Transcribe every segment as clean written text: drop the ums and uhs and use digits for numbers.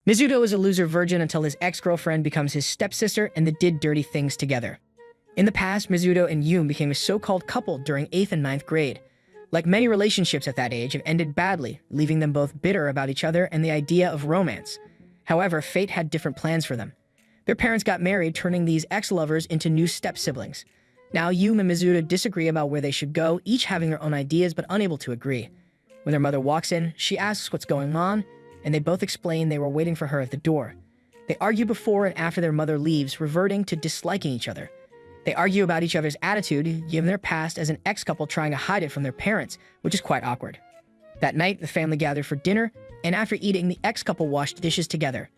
Mizuto is a loser virgin until his ex-girlfriend becomes his stepsister and they did dirty things together. In the past, Mizuto and Yume became a so-called couple during 8th and 9th grade. Like many relationships at that age have ended badly, leaving them both bitter about each other and the idea of romance. However, fate had different plans for them. Their parents got married, turning these ex-lovers into new step-siblings. Now, Yume and Mizuto disagree about where they should go, each having their own ideas but unable to agree. When their mother walks in, she asks what's going on, and they both explain they were waiting for her at the door. They argue before and after their mother leaves, reverting to disliking each other. They argue about each other's attitude, given their past as an ex-couple trying to hide it from their parents, which is quite awkward. That night, the family gathered for dinner, and after eating, the ex-couple washed dishes together.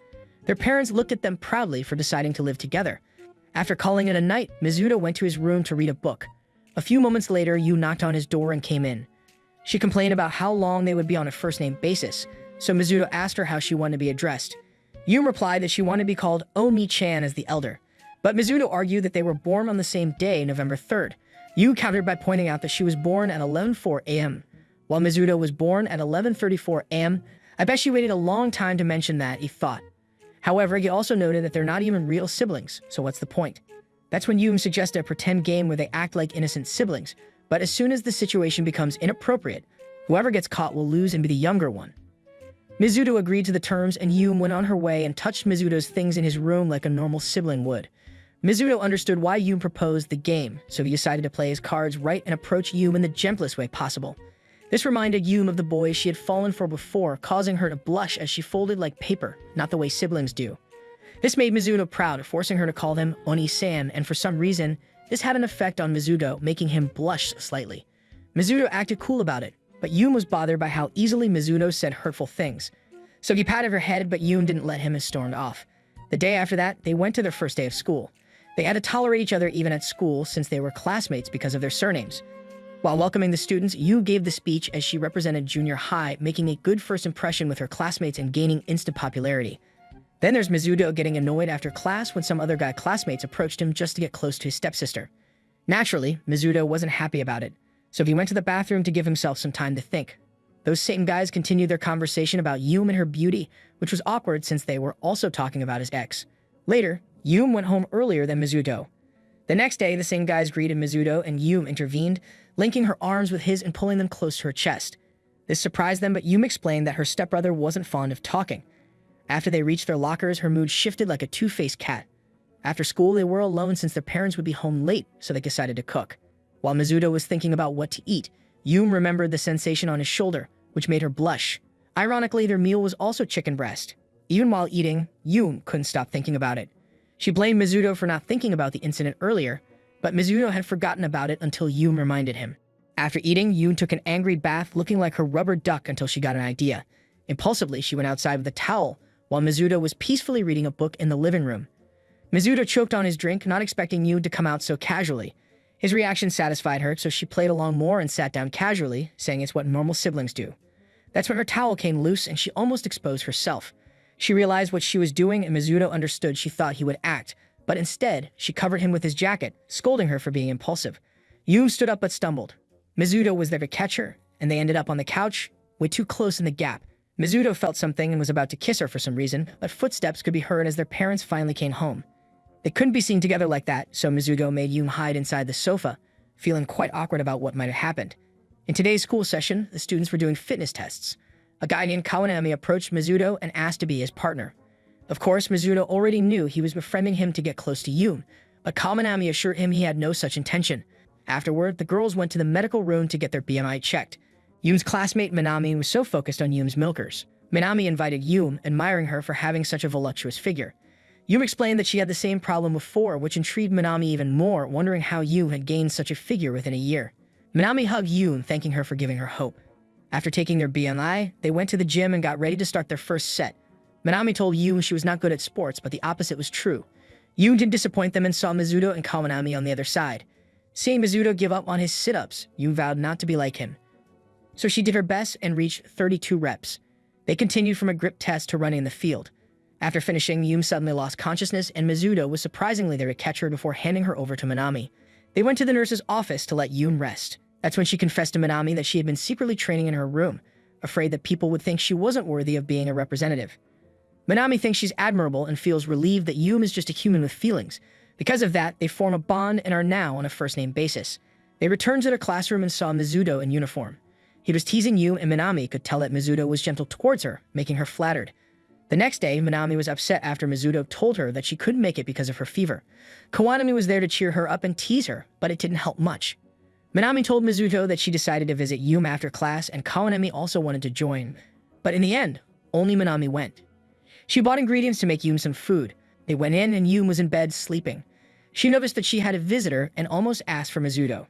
Their parents looked at them proudly for deciding to live together. After calling it a night, Mizuto went to his room to read a book. A few moments later, Yu knocked on his door and came in. She complained about how long they would be on a first-name basis, so Mizuto asked her how she wanted to be addressed. Yume replied that she wanted to be called Omi-chan as the elder, but Mizuto argued that they were born on the same day, November 3rd. Yu countered by pointing out that she was born at 11:04 a.m., while Mizuto was born at 11:34 a.m. I bet she waited a long time to mention that, he thought. However, he also noted that they're not even real siblings, so what's the point? That's when Yume suggested a pretend game where they act like innocent siblings, but as soon as the situation becomes inappropriate, whoever gets caught will lose and be the younger one. Mizuto agreed to the terms and Yume went on her way and touched Mizuto's things in his room like a normal sibling would. Mizuto understood why Yume proposed the game, so he decided to play his cards right and approach Yume in the gentlest way possible. This reminded Yume of the boy she had fallen for before, causing her to blush as she folded like paper, not the way siblings do. This made Mizuto proud, forcing her to call him Oni-san, and for some reason, this had an effect on Mizuto, making him blush slightly. Mizuto acted cool about it, but Yume was bothered by how easily Mizuto said hurtful things. So he patted her head, but Yume didn't let him and stormed off. The day after that, they went to their first day of school. They had to tolerate each other even at school since they were classmates because of their surnames. While welcoming the students, Yu gave the speech as she represented junior high, making a good first impression with her classmates and gaining instant popularity. Then there's Mizuto getting annoyed after class when some other guy classmates approached him just to get close to his stepsister. Naturally, Mizuto wasn't happy about it, so he went to the bathroom to give himself some time to think. Those same guys continued their conversation about Yume and her beauty, which was awkward since they were also talking about his ex. Later, Yume went home earlier than Mizuto. The next day, the same guys greeted Mizuto and Yume intervened, linking her arms with his and pulling them close to her chest. This surprised them, but Yume explained that her stepbrother wasn't fond of talking. After they reached their lockers, her mood shifted like a two-faced cat. After school, they were alone since their parents would be home late, so they decided to cook. While Mizuto was thinking about what to eat, Yume remembered the sensation on his shoulder, which made her blush. Ironically, their meal was also chicken breast. Even while eating, Yume couldn't stop thinking about it. She blamed Mizuto for not thinking about the incident earlier, but Mizuto had forgotten about it until Yume reminded him. After eating, Yume took an angry bath looking like her rubber duck until she got an idea. Impulsively, she went outside with a towel, while Mizuto was peacefully reading a book in the living room. Mizuto choked on his drink, not expecting Yume to come out so casually. His reaction satisfied her, so she played along more and sat down casually, saying it's what normal siblings do. That's when her towel came loose and she almost exposed herself. She realized what she was doing and Mizuto understood she thought he would act, but instead, she covered him with his jacket, scolding her for being impulsive. Yume stood up but stumbled. Mizuto was there to catch her, and they ended up on the couch, way too close in the gap. Mizuto felt something and was about to kiss her for some reason, but footsteps could be heard as their parents finally came home. They couldn't be seen together like that, so Mizuto made Yume hide inside the sofa, feeling quite awkward about what might have happened. In today's school session, the students were doing fitness tests. A guy named Kawanami approached Mizuto and asked to be his partner. Of course, Mizuto already knew he was befriending him to get close to Yume, but Kawanami assured him he had no such intention. Afterward, the girls went to the medical room to get their BMI checked. Yume's classmate Minami was so focused on Yume's milkers. Minami invited Yume, admiring her for having such a voluptuous figure. Yume explained that she had the same problem before, which intrigued Minami even more, wondering how Yume had gained such a figure within a year. Minami hugged Yume, thanking her for giving her hope. After taking their BMI, they went to the gym and got ready to start their first set. Minami told Yume she was not good at sports, but the opposite was true. Yume didn't disappoint them and saw Mizuto and Kawanami on the other side. Seeing Mizuto give up on his sit-ups, Yume vowed not to be like him. So she did her best and reached 32 reps. They continued from a grip test to running in the field. After finishing, Yume suddenly lost consciousness and Mizuto was surprisingly there to catch her before handing her over to Minami. They went to the nurse's office to let Yume rest. That's when she confessed to Minami that she had been secretly training in her room, afraid that people would think she wasn't worthy of being a representative. Minami thinks she's admirable and feels relieved that Yume is just a human with feelings. Because of that, they form a bond and are now on a first-name basis. They return to their classroom and saw Mizuto in uniform. He was teasing Yume, and Minami could tell that Mizuto was gentle towards her, making her flattered. The next day, Minami was upset after Mizuto told her that she couldn't make it because of her fever. Kawanami was there to cheer her up and tease her, but it didn't help much. Minami told Mizuto that she decided to visit Yume after class, and Kawanami also wanted to join. But in the end, only Minami went. She bought ingredients to make Yume some food. They went in, and Yume was in bed sleeping. She noticed that she had a visitor and almost asked for Mizuto.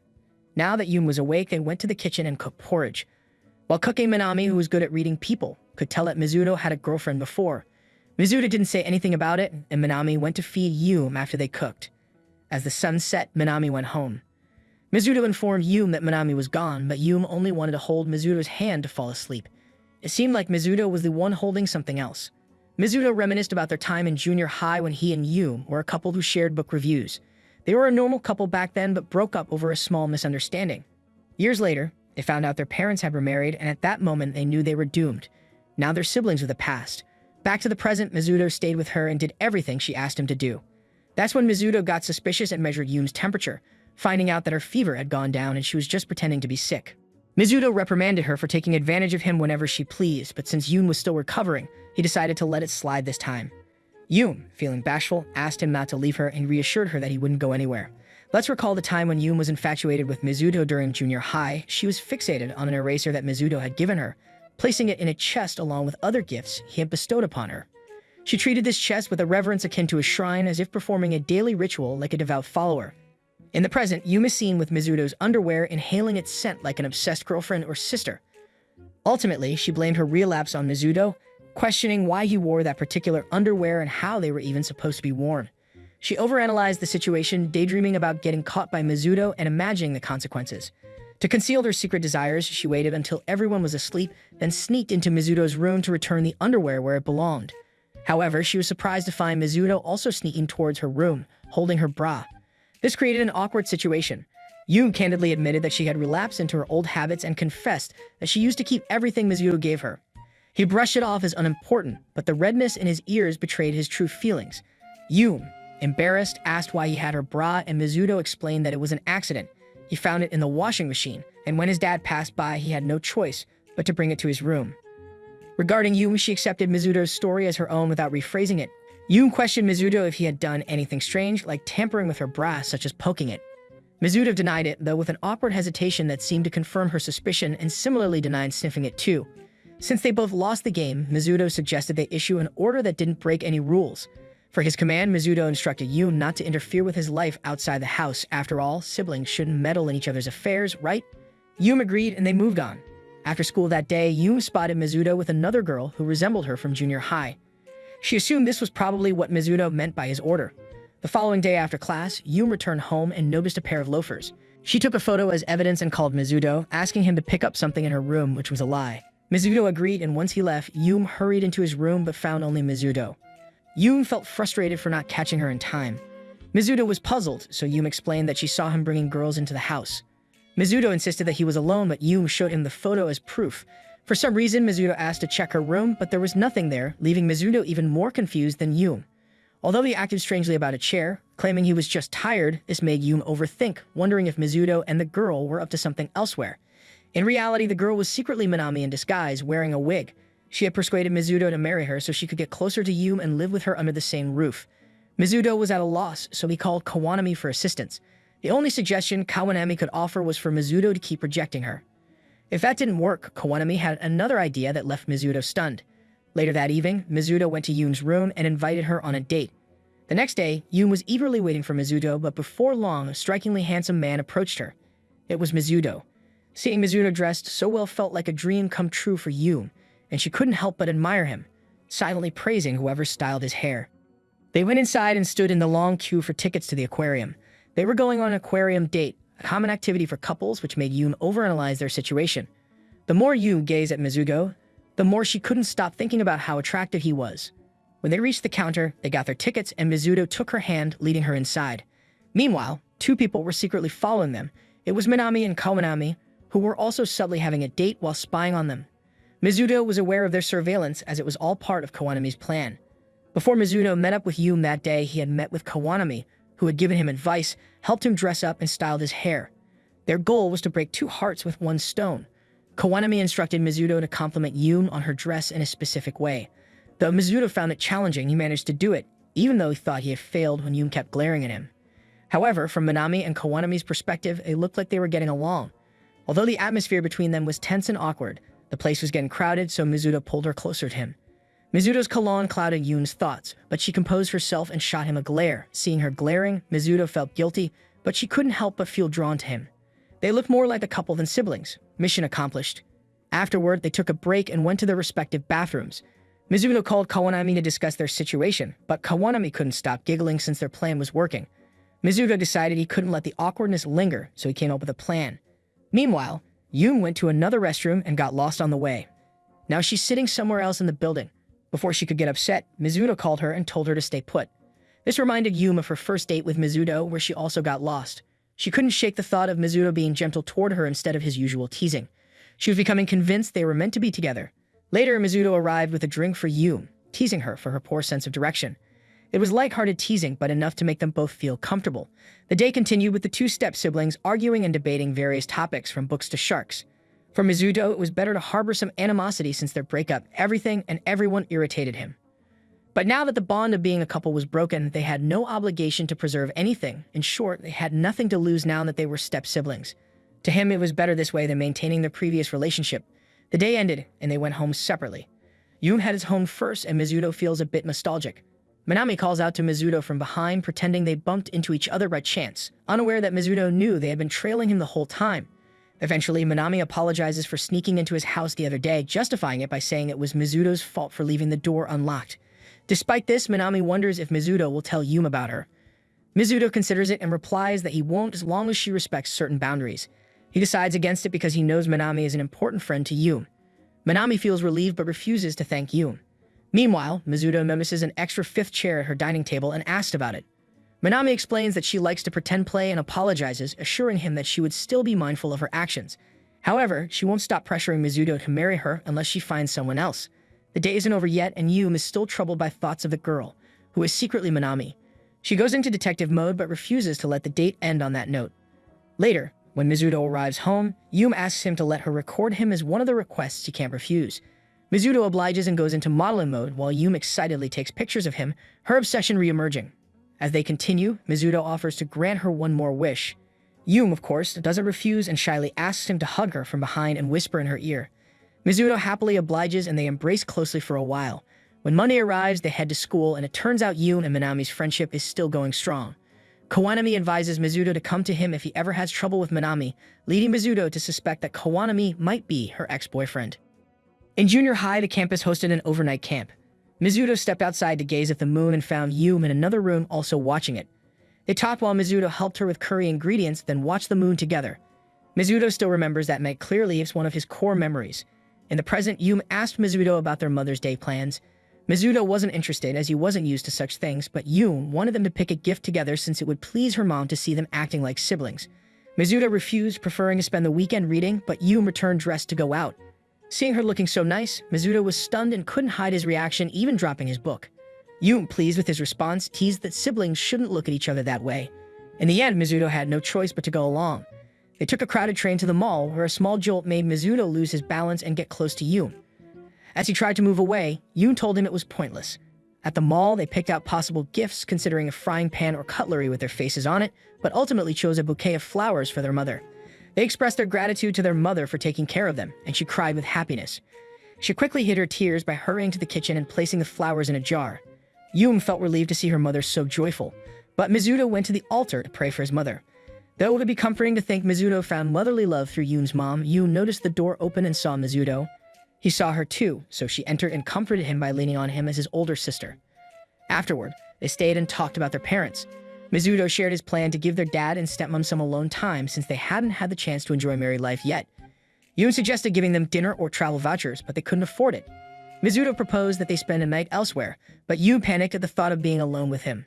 Now that Yume was awake, they went to the kitchen and cooked porridge. While cooking, Minami, who was good at reading people, could tell that Mizuto had a girlfriend before. Mizuto didn't say anything about it, and Minami went to feed Yume after they cooked. As the sun set, Minami went home. Mizuto informed Yume that Minami was gone, but Yume only wanted to hold Mizuto's hand to fall asleep. It seemed like Mizuto was the one holding something else. Mizuto reminisced about their time in junior high when he and Yume were a couple who shared book reviews. They were a normal couple back then, but broke up over a small misunderstanding. Years later, they found out their parents had remarried, and at that moment they knew they were doomed. Now they're siblings with a past. Back to the present, Mizuto stayed with her and did everything she asked him to do. That's when Mizuto got suspicious and measured Yume's temperature, finding out that her fever had gone down and she was just pretending to be sick. Mizuto reprimanded her for taking advantage of him whenever she pleased, but since Yume was still recovering, he decided to let it slide this time. Yume, feeling bashful, asked him not to leave her and reassured her that he wouldn't go anywhere. Let's recall the time when Yume was infatuated with Mizuto during junior high. She was fixated on an eraser that Mizuto had given her, placing it in a chest along with other gifts he had bestowed upon her. She treated this chest with a reverence akin to a shrine, as if performing a daily ritual like a devout follower. In the present, Yume is seen with Mizuto's underwear, inhaling its scent like an obsessed girlfriend or sister. Ultimately, she blamed her relapse on Mizuto, questioning why he wore that particular underwear and how they were even supposed to be worn. She overanalyzed the situation, daydreaming about getting caught by Mizuto and imagining the consequences. To conceal her secret desires, she waited until everyone was asleep, then sneaked into Mizuto's room to return the underwear where it belonged. However, she was surprised to find Mizuto also sneaking towards her room, holding her bra. This created an awkward situation. Yume candidly admitted that she had relapsed into her old habits and confessed that she used to keep everything Mizuto gave her. He brushed it off as unimportant, but the redness in his ears betrayed his true feelings. Yume, embarrassed, asked why he had her bra, and Mizuto explained that it was an accident. He found it in the washing machine, and when his dad passed by, he had no choice but to bring it to his room. Regarding Yume, she accepted Mizuto's story as her own without rephrasing it. Yume questioned Mizuto if he had done anything strange, like tampering with her bra, such as poking it. Mizuto denied it, though with an awkward hesitation that seemed to confirm her suspicion, and similarly denied sniffing it too. Since they both lost the game, Mizuto suggested they issue an order that didn't break any rules. For his command, Mizuto instructed Yume not to interfere with his life outside the house. After all, siblings shouldn't meddle in each other's affairs, right? Yume agreed, and they moved on. After school that day, Yume spotted Mizuto with another girl who resembled her from junior high. She assumed this was probably what Mizuto meant by his order. The following day after class, Yume returned home and noticed a pair of loafers. She took a photo as evidence and called Mizuto, asking him to pick up something in her room, which was a lie. Mizuto agreed, and once he left, Yume hurried into his room but found only Mizuto. Yume felt frustrated for not catching her in time. Mizuto was puzzled, so Yume explained that she saw him bringing girls into the house. Mizuto insisted that he was alone, but Yume showed him the photo as proof. For some reason, Mizuto asked to check her room, but there was nothing there, leaving Mizuto even more confused than Yume. Although he acted strangely about a chair, claiming he was just tired, this made Yume overthink, wondering if Mizuto and the girl were up to something elsewhere. In reality, the girl was secretly Minami in disguise, wearing a wig. She had persuaded Mizuto to marry her so she could get closer to Yume and live with her under the same roof. Mizuto was at a loss, so he called Kawanami for assistance. The only suggestion Kawanami could offer was for Mizuto to keep rejecting her. If that didn't work, Kawanami had another idea that left Mizuto stunned. Later that evening, Mizuto went to Yume's room and invited her on a date. The next day, Yume was eagerly waiting for Mizuto, but before long, a strikingly handsome man approached her. It was Mizuto. Seeing Mizuto dressed so well felt like a dream come true for Yume, and she couldn't help but admire him, silently praising whoever styled his hair. They went inside and stood in the long queue for tickets to the aquarium. They were going on an aquarium date, a common activity for couples, which made Yume overanalyze their situation. The more Yume gazed at Mizuto, the more she couldn't stop thinking about how attractive he was. When they reached the counter, they got their tickets, and Mizuto took her hand, leading her inside. Meanwhile, two people were secretly following them. It was Minami and Kawanami, who were also subtly having a date while spying on them. Mizuto was aware of their surveillance, as it was all part of Kawanami's plan. Before Mizuno met up with Yume that day, he had met with Kawanami, who had given him advice, helped him dress up, and styled his hair. Their goal was to break 2 hearts with 1 stone. Kawanami instructed Mizuno to compliment Yume on her dress in a specific way. Though Mizuno found it challenging, he managed to do it, even though he thought he had failed when Yume kept glaring at him. However, from Minami and Kawanami's perspective, it looked like they were getting along. Although the atmosphere between them was tense and awkward, the place was getting crowded, so Mizuno pulled her closer to him. Mizuno's cologne clouded Yume's thoughts, but she composed herself and shot him a glare. Seeing her glaring, Mizuno felt guilty, but she couldn't help but feel drawn to him. They looked more like a couple than siblings. Mission accomplished. Afterward, they took a break and went to their respective bathrooms. Mizuno called Kawanami to discuss their situation, but Kawanami couldn't stop giggling since their plan was working. Mizuno decided he couldn't let the awkwardness linger, so he came up with a plan. Meanwhile, Yume went to another restroom and got lost on the way. Now she's sitting somewhere else in the building. Before she could get upset, Mizuno called her and told her to stay put. This reminded Yume of her first date with Mizuno, where she also got lost. She couldn't shake the thought of Mizuno being gentle toward her instead of his usual teasing. She was becoming convinced they were meant to be together. Later, Mizuno arrived with a drink for Yume, teasing her for her poor sense of direction. It was lighthearted teasing, but enough to make them both feel comfortable. The day continued with the 2 step-siblings arguing and debating various topics from books to sharks. For Mizuno, it was better to harbor some animosity since their breakup. Everything and everyone irritated him. But now that the bond of being a couple was broken, they had no obligation to preserve anything. In short, they had nothing to lose now that they were step-siblings. To him, it was better this way than maintaining their previous relationship. The day ended, and they went home separately. Yume heads home first, and Mizuno feels a bit nostalgic. Minami calls out to Mizuno from behind, pretending they bumped into each other by chance, unaware that Mizuno knew they had been trailing him the whole time. Eventually, Minami apologizes for sneaking into his house the other day, justifying it by saying it was Mizuno's fault for leaving the door unlocked. Despite this, Minami wonders if Mizuno will tell Yume about her. Mizuno considers it and replies that he won't as long as she respects certain boundaries. He decides against it because he knows Minami is an important friend to Yume. Minami feels relieved but refuses to thank Yume. Meanwhile, Mizuno notices an extra 5th chair at her dining table and asks about it. Minami explains that she likes to pretend play and apologizes, assuring him that she would still be mindful of her actions. However, she won't stop pressuring Mizuno to marry her unless she finds someone else. The day isn't over yet, and Yume is still troubled by thoughts of the girl, who is secretly Minami. She goes into detective mode but refuses to let the date end on that note. Later, when Mizuno arrives home, Yume asks him to let her record him as one of the requests he can't refuse. Mizuno obliges and goes into modeling mode while Yume excitedly takes pictures of him, her obsession re-emerging. As they continue, Mizuno offers to grant her one more wish. Yume, of course, doesn't refuse and shyly asks him to hug her from behind and whisper in her ear. Mizuno happily obliges and they embrace closely for a while. When Monday arrives, they head to school, and it turns out Yume and Minami's friendship is still going strong. Kawanami advises Mizuno to come to him if he ever has trouble with Minami, leading Mizuno to suspect that Kawanami might be her ex-boyfriend. In junior high, the campus hosted an overnight camp. Mizuno stepped outside to gaze at the moon and found Yume in another room also watching it. They talked while Mizuno helped her with curry ingredients, then watched the moon together. Mizuno still remembers that night clearly. It's one of his core memories. In the present, Yume asked Mizuno about their Mother's Day plans. Mizuno wasn't interested as he wasn't used to such things, but Yume wanted them to pick a gift together since it would please her mom to see them acting like siblings. Mizuno refused, preferring to spend the weekend reading, but Yume returned dressed to go out. Seeing her looking so nice, Mizuno was stunned and couldn't hide his reaction, even dropping his book. Yume, pleased with his response, teased that siblings shouldn't look at each other that way. In the end, Mizuno had no choice but to go along. They took a crowded train to the mall, where a small jolt made Mizuno lose his balance and get close to Yume. As he tried to move away, Yume told him it was pointless. At the mall, they picked out possible gifts, considering a frying pan or cutlery with their faces on it, but ultimately chose a bouquet of flowers for their mother. They expressed their gratitude to their mother for taking care of them, and she cried with happiness. She quickly hid her tears by hurrying to the kitchen and placing the flowers in a jar. Yume felt relieved to see her mother so joyful, but Mizuno went to the altar to pray for his mother. Though it would be comforting to think Mizuno found motherly love through Yume's mom, Yume noticed the door open and saw Mizuno. He saw her too, so she entered and comforted him by leaning on him as his older sister. Afterward, they stayed and talked about their parents. Mizuno shared his plan to give their dad and stepmom some alone time since they hadn't had the chance to enjoy married life yet. Yume suggested giving them dinner or travel vouchers, but they couldn't afford it. Mizuno proposed that they spend a night elsewhere, but Yume panicked at the thought of being alone with him.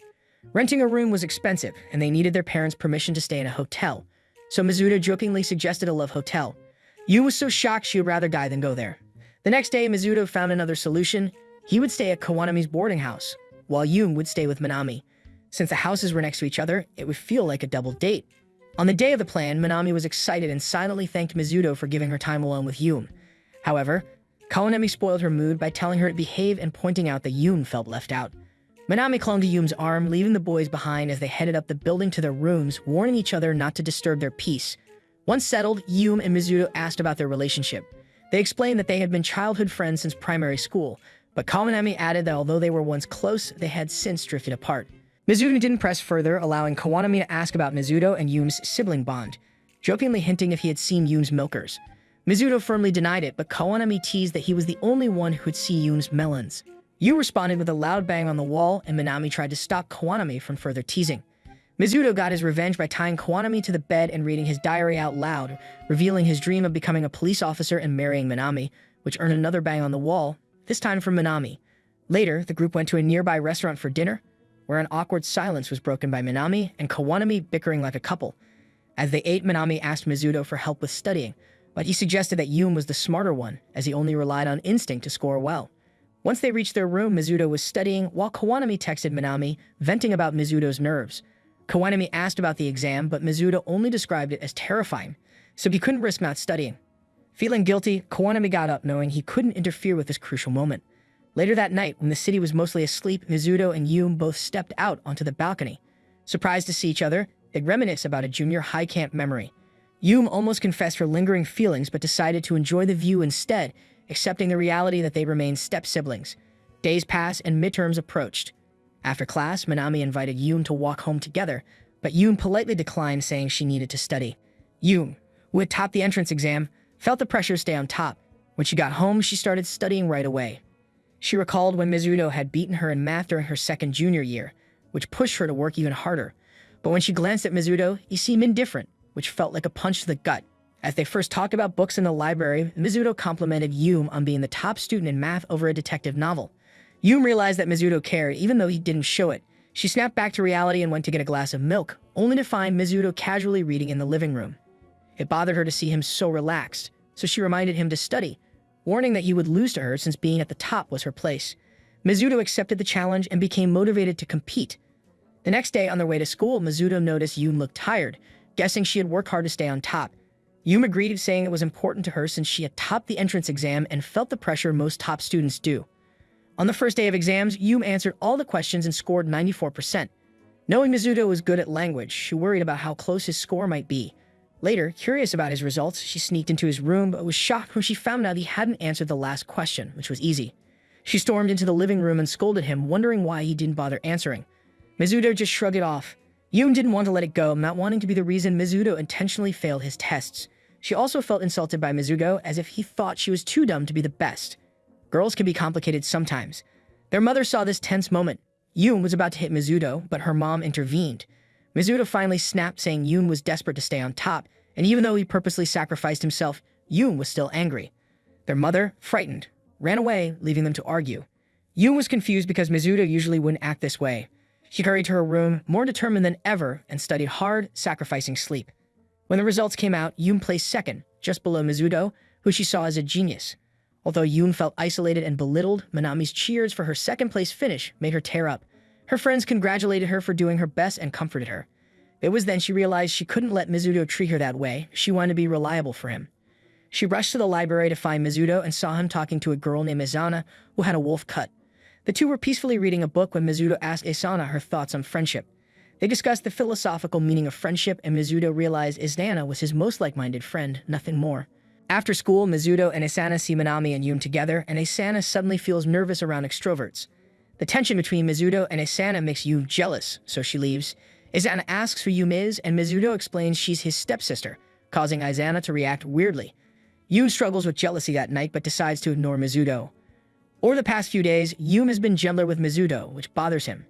Renting a room was expensive, and they needed their parents' permission to stay in a hotel, so Mizuno jokingly suggested a love hotel. Yume was so shocked she would rather die than go there. The next day, Mizuno found another solution. He would stay at Kawanami's boarding house. while Yum would stay with Minami. Since the houses were next to each other, it would feel like a double date. On the day of the plan, Minami was excited and silently thanked Mizuto for giving her time alone with Yum. However, Kawanemi spoiled her mood by telling her to behave and pointing out that Yum felt left out. Minami clung to Yum's arm, leaving the boys behind as they headed up the building to their rooms, warning each other not to disturb their peace. Once settled, Yum and Mizuto asked about their relationship. They explained that they had been childhood friends since primary school, but Kawanemi added that although they were once close, they had since drifted apart. Mizuto didn't press further, allowing Kawanemi to ask about Mizuto and Yum's sibling bond, jokingly hinting if he had seen Yum's milkers. Mizuto firmly denied it, but Kawanemi teased that he was the only one who would see Yum's melons. Yu responded with a loud bang on the wall, and Minami tried to stop Kawanemi from further teasing. Mizuto got his revenge by tying Kawanemi to the bed and reading his diary out loud, revealing his dream of becoming a police officer and marrying Minami, which earned another bang on the wall, this time from Minami. Later, the group went to a nearby restaurant for dinner, where an awkward silence was broken by Minami and Kawanemi bickering like a couple. As they ate, Minami asked Mizuto for help with studying, but he suggested that Yum was the smarter one, as he only relied on instinct to score well. Once they reached their room, Mizuto was studying, while Kawanemi texted Minami, venting about Mizuto's nerves. Kawanemi asked about the exam, but Mizuto only described it as terrifying, so he couldn't risk not studying. Feeling guilty, Kawanemi got up knowing he couldn't interfere with this crucial moment. Later that night, when the city was mostly asleep, Mizuto and Yum both stepped out onto the balcony. Surprised to see each other, they'd reminisce about a junior high camp memory. Yum almost confessed her lingering feelings but decided to enjoy the view instead, accepting the reality that they remained step-siblings. Days passed and midterms approached. After class, Minami invited Yum to walk home together, but Yum politely declined, saying she needed to study. Yum, who had topped the entrance exam, felt the pressure to stay on top. When she got home, she started studying right away. She recalled when Mizuto had beaten her in math during her second junior year, which pushed her to work even harder. But when she glanced at Mizuto, he seemed indifferent, which felt like a punch to the gut. As they first talked about books in the library, Mizuto complimented Yum on being the top student in math over a detective novel. Yum realized that Mizuto cared, even though he didn't show it. She snapped back to reality and went to get a glass of milk, only to find Mizuto casually reading in the living room. It bothered her to see him so relaxed, so she reminded him to study, warning that he would lose to her since being at the top was her place. Mizuto accepted the challenge and became motivated to compete. The next day, on their way to school, Mizuto noticed Yum looked tired, guessing she had worked hard to stay on top. Yum agreed, saying it was important to her since she had topped the entrance exam and felt the pressure most top students do. On the first day of exams, Yum answered all the questions and scored 94%. Knowing Mizuto was good at language, she worried about how close his score might be. Later, curious about his results, she sneaked into his room but was shocked when she found out he hadn't answered the last question, which was easy. She stormed into the living room and scolded him, wondering why he didn't bother answering. Mizuto just shrugged it off. Yum didn't want to let it go, not wanting to be the reason Mizuto intentionally failed his tests. She also felt insulted by Mizuto, as if he thought she was too dumb to be the best. Girls can be complicated sometimes. Their mother saw this tense moment. Yum was about to hit Mizuto, but her mom intervened. Mizuto finally snapped, saying Yum was desperate to stay on top, and even though he purposely sacrificed himself, Yum was still angry. Their mother, frightened, ran away, leaving them to argue. Yum was confused because Mizuto usually wouldn't act this way. She hurried to her room, more determined than ever, and studied hard, sacrificing sleep. When the results came out, Yum placed second, just below Mizuto, who she saw as a genius. Although Yum felt isolated and belittled, Minami's cheers for her second-place finish made her tear up. Her friends congratulated her for doing her best and comforted her. It was then she realized she couldn't let Mizuto treat her that way. She wanted to be reliable for him. She rushed to the library to find Mizuto and saw him talking to a girl named Izana who had a wolf cut. The two were peacefully reading a book when Mizuto asked Izana her thoughts on friendship. They discussed the philosophical meaning of friendship, and Mizuto realized Izana was his most like-minded friend, nothing more. After school, Mizuto and Izana see Minami and Yum together, and Izana suddenly feels nervous around extroverts. The tension between Mizuto and Izana makes Yum jealous, so she leaves. Izana asks who Yum is, and Mizuto explains she's his stepsister, causing Izana to react weirdly. Yum struggles with jealousy that night, but decides to ignore Mizuto. Over the past few days, Yum has been gentler with Mizuto, which bothers him.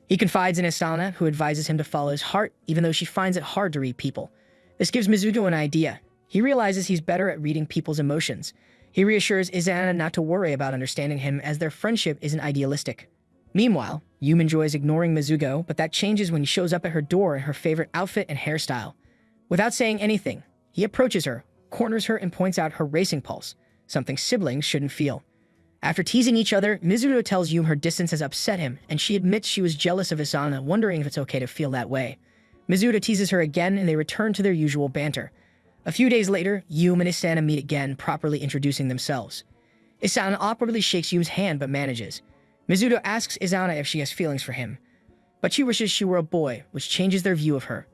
He confides in Izana, who advises him to follow his heart, even though she finds it hard to read people. This gives Mizuto an idea. He realizes he's better at reading people's emotions. He reassures Izana not to worry about understanding him, as their friendship isn't idealistic. Meanwhile, Yum enjoys ignoring Mizuto, but that changes when he shows up at her door in her favorite outfit and hairstyle. Without saying anything, he approaches her, corners her, and points out her racing pulse, something siblings shouldn't feel. After teasing each other, Mizuto tells Yume her distance has upset him, and she admits she was jealous of Asana, wondering if it's okay to feel that way. Mizuto teases her again, and they return to their usual banter. A few days later, Yume and Asana meet again, properly introducing themselves. Asana awkwardly shakes Yume's hand but manages. Mizuto asks Asana if she has feelings for him, but she wishes she were a boy, which changes their view of her.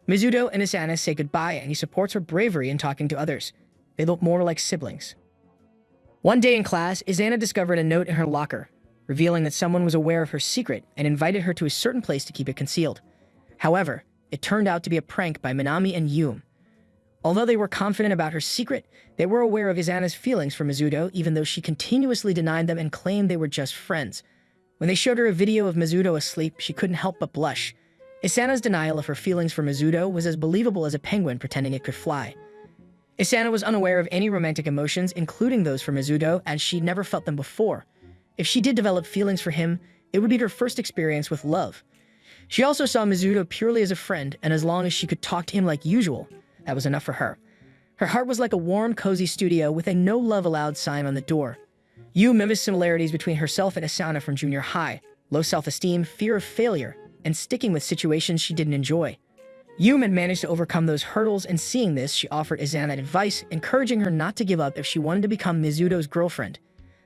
Mizuto and Asana say goodbye, and he supports her bravery in talking to others. They look more like siblings. One day in class, Asana discovered a note in her locker, revealing that someone was aware of her secret and invited her to a certain place to keep it concealed. However, it turned out to be a prank by Minami and Yume. Although they were confident about her secret, they were aware of Asana's feelings for Mizuto, even though she continuously denied them and claimed they were just friends. When they showed her a video of Mizuto asleep, she couldn't help but blush. Asana's denial of her feelings for Mizuto was as believable as a penguin pretending it could fly. Asana was unaware of any romantic emotions, including those for Mizuto, as she'd never felt them before. If she did develop feelings for him, it would be her first experience with love. She also saw Mizuto purely as a friend, and as long as she could talk to him like usual, that was enough for her. Her heart was like a warm, cozy studio with a no love allowed sign on the door. Yume mimics similarities between herself and Asana from junior high: low self-esteem, fear of failure, and sticking with situations she didn't enjoy. Yume had managed to overcome those hurdles, and seeing this, she offered Asana advice, encouraging her not to give up if she wanted to become Mizuto's girlfriend.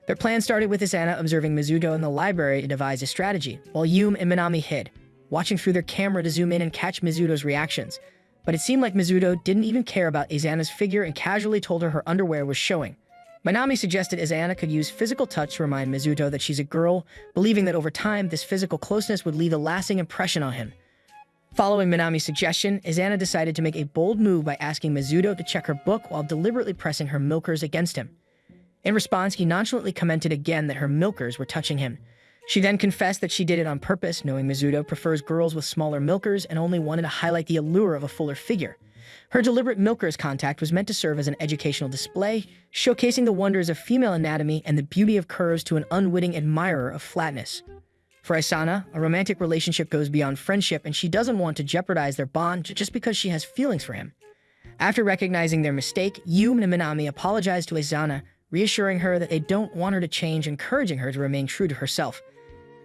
Their plan started with Asana observing Mizuto in the library to devise a strategy, while Yume and Minami hid, watching through their camera to zoom in and catch Mizuto's reactions. But it seemed like Mizuto didn't even care about Asana's figure and casually told her her underwear was showing. Minami suggested Asana could use physical touch to remind Mizuto that she's a girl, believing that over time, this physical closeness would leave a lasting impression on him. Following Minami's suggestion, Asana decided to make a bold move by asking Mizuto to check her book while deliberately pressing her milkers against him. In response, he nonchalantly commented again that her milkers were touching him. She then confessed that she did it on purpose, knowing Mizuto prefers girls with smaller milkers and only wanted to highlight the allure of a fuller figure. Her deliberate milkers contact was meant to serve as an educational display, showcasing the wonders of female anatomy and the beauty of curves to an unwitting admirer of flatness. For Asana, a romantic relationship goes beyond friendship, and she doesn't want to jeopardize their bond just because she has feelings for him. After recognizing their mistake, Yume and Minami apologized to Asana, reassuring her that they don't want her to change, encouraging her to remain true to herself.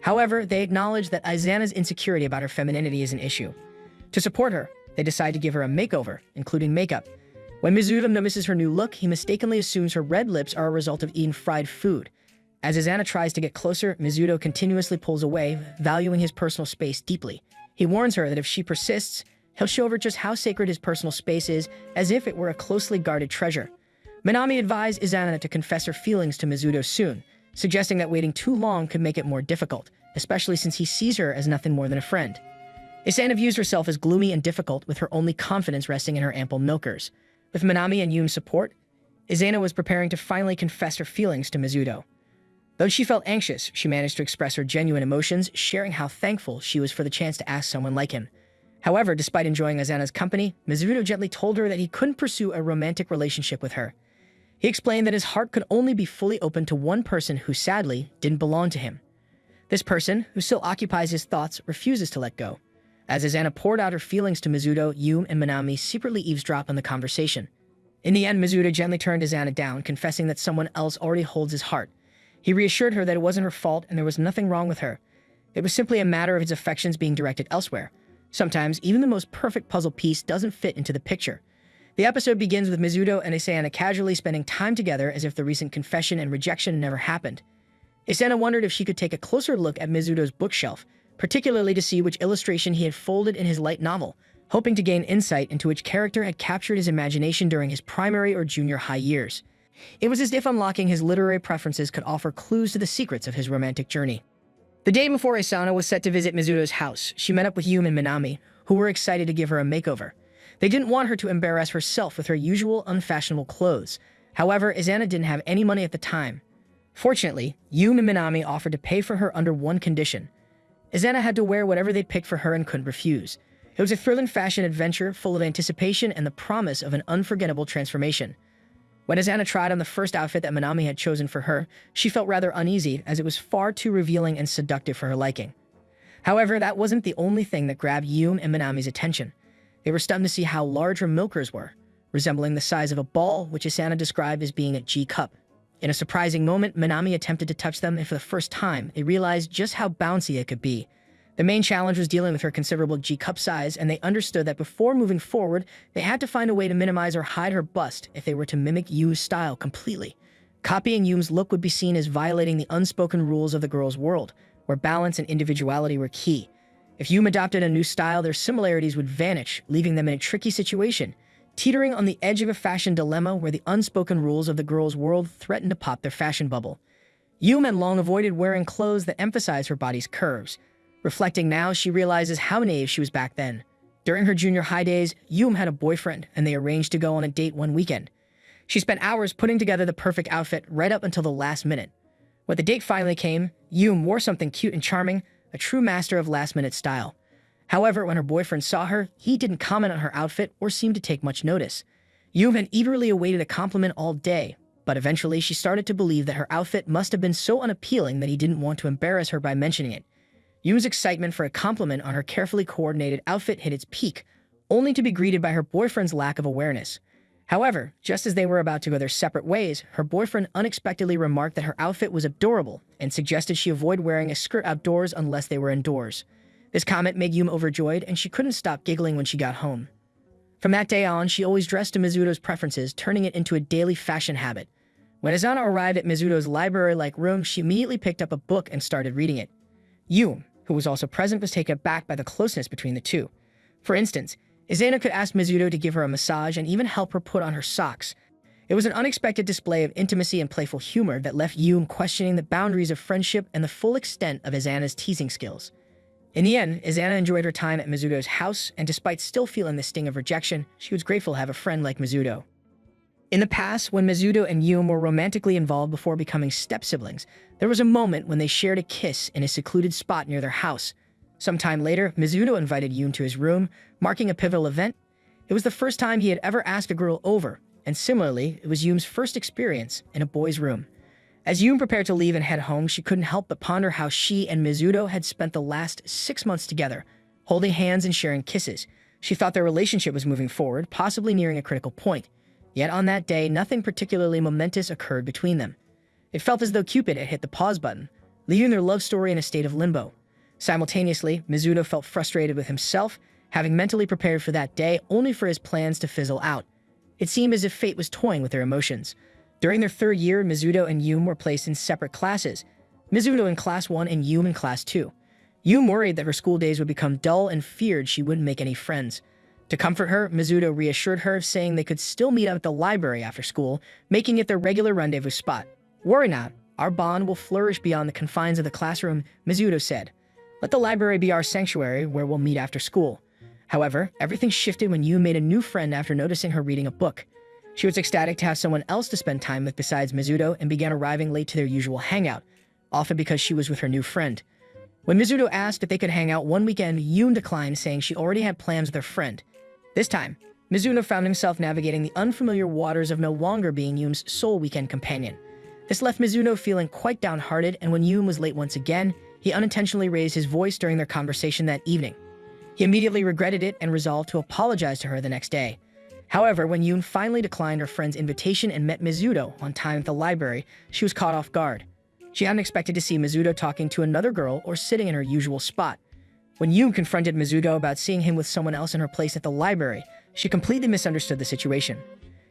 However, they acknowledge that Asana's insecurity about her femininity is an issue. To support her, they decide to give her a makeover, including makeup. When Mizuto notices her new look, he mistakenly assumes her red lips are a result of eating fried food. As Asana tries to get closer, Mizuto continuously pulls away, valuing his personal space deeply. He warns her that if she persists, he'll show her just how sacred his personal space is, as if it were a closely guarded treasure. Minami advised Asana to confess her feelings to Mizuto soon, suggesting that waiting too long could make it more difficult, especially since he sees her as nothing more than a friend. Asana views herself as gloomy and difficult, with her only confidence resting in her ample milkers. With Minami and Yume's support, Asana was preparing to finally confess her feelings to Mizuto. Though she felt anxious, she managed to express her genuine emotions, sharing how thankful she was for the chance to ask someone like him. However, despite enjoying Asana's company, Mizuto gently told her that he couldn't pursue a romantic relationship with her. He explained that his heart could only be fully open to one person who, sadly, didn't belong to him. This person, who still occupies his thoughts, refuses to let go. As Asana poured out her feelings to Mizuto, Yume and Minami secretly eavesdropped on the conversation. In the end, Mizuto gently turned Asana down, confessing that someone else already holds his heart. He reassured her that it wasn't her fault and there was nothing wrong with her. It was simply a matter of his affections being directed elsewhere. Sometimes, even the most perfect puzzle piece doesn't fit into the picture. The episode begins with Mizuto and Asana casually spending time together as if the recent confession and rejection never happened. Asana wondered if she could take a closer look at Mizuto's bookshelf, particularly to see which illustration he had folded in his light novel, hoping to gain insight into which character had captured his imagination during his primary or junior high years. It was as if unlocking his literary preferences could offer clues to the secrets of his romantic journey. The day before Asana was set to visit Mizuto's house, she met up with Yume and Minami, who were excited to give her a makeover. They didn't want her to embarrass herself with her usual unfashionable clothes. However, Asana didn't have any money at the time. Fortunately, Yume and Minami offered to pay for her under one condition. Asana had to wear whatever they'd picked for her and couldn't refuse. It was a thrilling fashion adventure full of anticipation and the promise of an unforgettable transformation. When Asana tried on the first outfit that Minami had chosen for her, she felt rather uneasy as it was far too revealing and seductive for her liking. However, that wasn't the only thing that grabbed Yume and Minami's attention. They were stunned to see how large her milkers were, resembling the size of a ball, which Asana described as being a G cup. In a surprising moment, Minami attempted to touch them, and for the first time, they realized just how bouncy it could be. The main challenge was dealing with her considerable G-cup size, and they understood that before moving forward, they had to find a way to minimize or hide her bust if they were to mimic Yu's style completely. Copying Yu's look would be seen as violating the unspoken rules of the girls' world, where balance and individuality were key. If Yum adopted a new style, their similarities would vanish, leaving them in a tricky situation, teetering on the edge of a fashion dilemma where the unspoken rules of the girls' world threatened to pop their fashion bubble. Yum had long avoided wearing clothes that emphasized her body's curves. Reflecting now, she realizes how naive she was back then. During her junior high days, Yum had a boyfriend, and they arranged to go on a date one weekend. She spent hours putting together the perfect outfit right up until the last minute. When the date finally came, Yum wore something cute and charming, a true master of last-minute style. However, when her boyfriend saw her, he didn't comment on her outfit or seem to take much notice. Yum had eagerly awaited a compliment all day, but eventually she started to believe that her outfit must have been so unappealing that he didn't want to embarrass her by mentioning it. Yum's excitement for a compliment on her carefully coordinated outfit hit its peak, only to be greeted by her boyfriend's lack of awareness. However, just as they were about to go their separate ways, her boyfriend unexpectedly remarked that her outfit was adorable and suggested she avoid wearing a skirt outdoors unless they were indoors. This comment made Yum overjoyed, and she couldn't stop giggling when she got home. From that day on, she always dressed to Mizuto's preferences, turning it into a daily fashion habit. When Asana arrived at Mizuto's library-like room, she immediately picked up a book and started reading it. Yum, who was also present, was taken aback by the closeness between the two. For instance, Izana could ask Mizuto to give her a massage and even help her put on her socks. It was an unexpected display of intimacy and playful humor that left Yum questioning the boundaries of friendship and the full extent of Izana's teasing skills. In the end, Izana enjoyed her time at Mizuto's house, and despite still feeling the sting of rejection, she was grateful to have a friend like Mizuto. In the past, when Mizuto and Yum were romantically involved before becoming step-siblings, there was a moment when they shared a kiss in a secluded spot near their house. Sometime later, Mizuto invited Yum to his room, marking a pivotal event. It was the first time he had ever asked a girl over, and similarly, it was Yum's first experience in a boy's room. As Yum prepared to leave and head home, she couldn't help but ponder how she and Mizuto had spent the last 6 months together, holding hands and sharing kisses. She thought their relationship was moving forward, possibly nearing a critical point. Yet on that day, nothing particularly momentous occurred between them. It felt as though Cupid had hit the pause button, leaving their love story in a state of limbo. Simultaneously, Mizuto felt frustrated with himself, having mentally prepared for that day only for his plans to fizzle out. It seemed as if fate was toying with their emotions. During their third year, Mizuto and Yum were placed in separate classes, Mizuto in Class 1 and Yum in Class 2. Yum worried that her school days would become dull and feared she wouldn't make any friends. To comfort her, Mizuto reassured her, saying they could still meet up at the library after school, making it their regular rendezvous spot. "Worry not, our bond will flourish beyond the confines of the classroom," Mizuto said. "Let the library be our sanctuary where we'll meet after school." However, everything shifted when Yum made a new friend after noticing her reading a book. She was ecstatic to have someone else to spend time with besides Mizuto and began arriving late to their usual hangout, often because she was with her new friend. When Mizuto asked if they could hang out one weekend, Yum declined, saying she already had plans with her friend. This time, Mizuto found himself navigating the unfamiliar waters of no longer being Yum's sole weekend companion. This left Mizuto feeling quite downhearted, and when Yum was late once again, he unintentionally raised his voice during their conversation that evening. He immediately regretted it and resolved to apologize to her the next day. However, when Yum finally declined her friend's invitation and met Mizuto on time at the library, she was caught off guard. She hadn't expected to see Mizuto talking to another girl or sitting in her usual spot. When Yum confronted Mizuto about seeing him with someone else in her place at the library, she completely misunderstood the situation.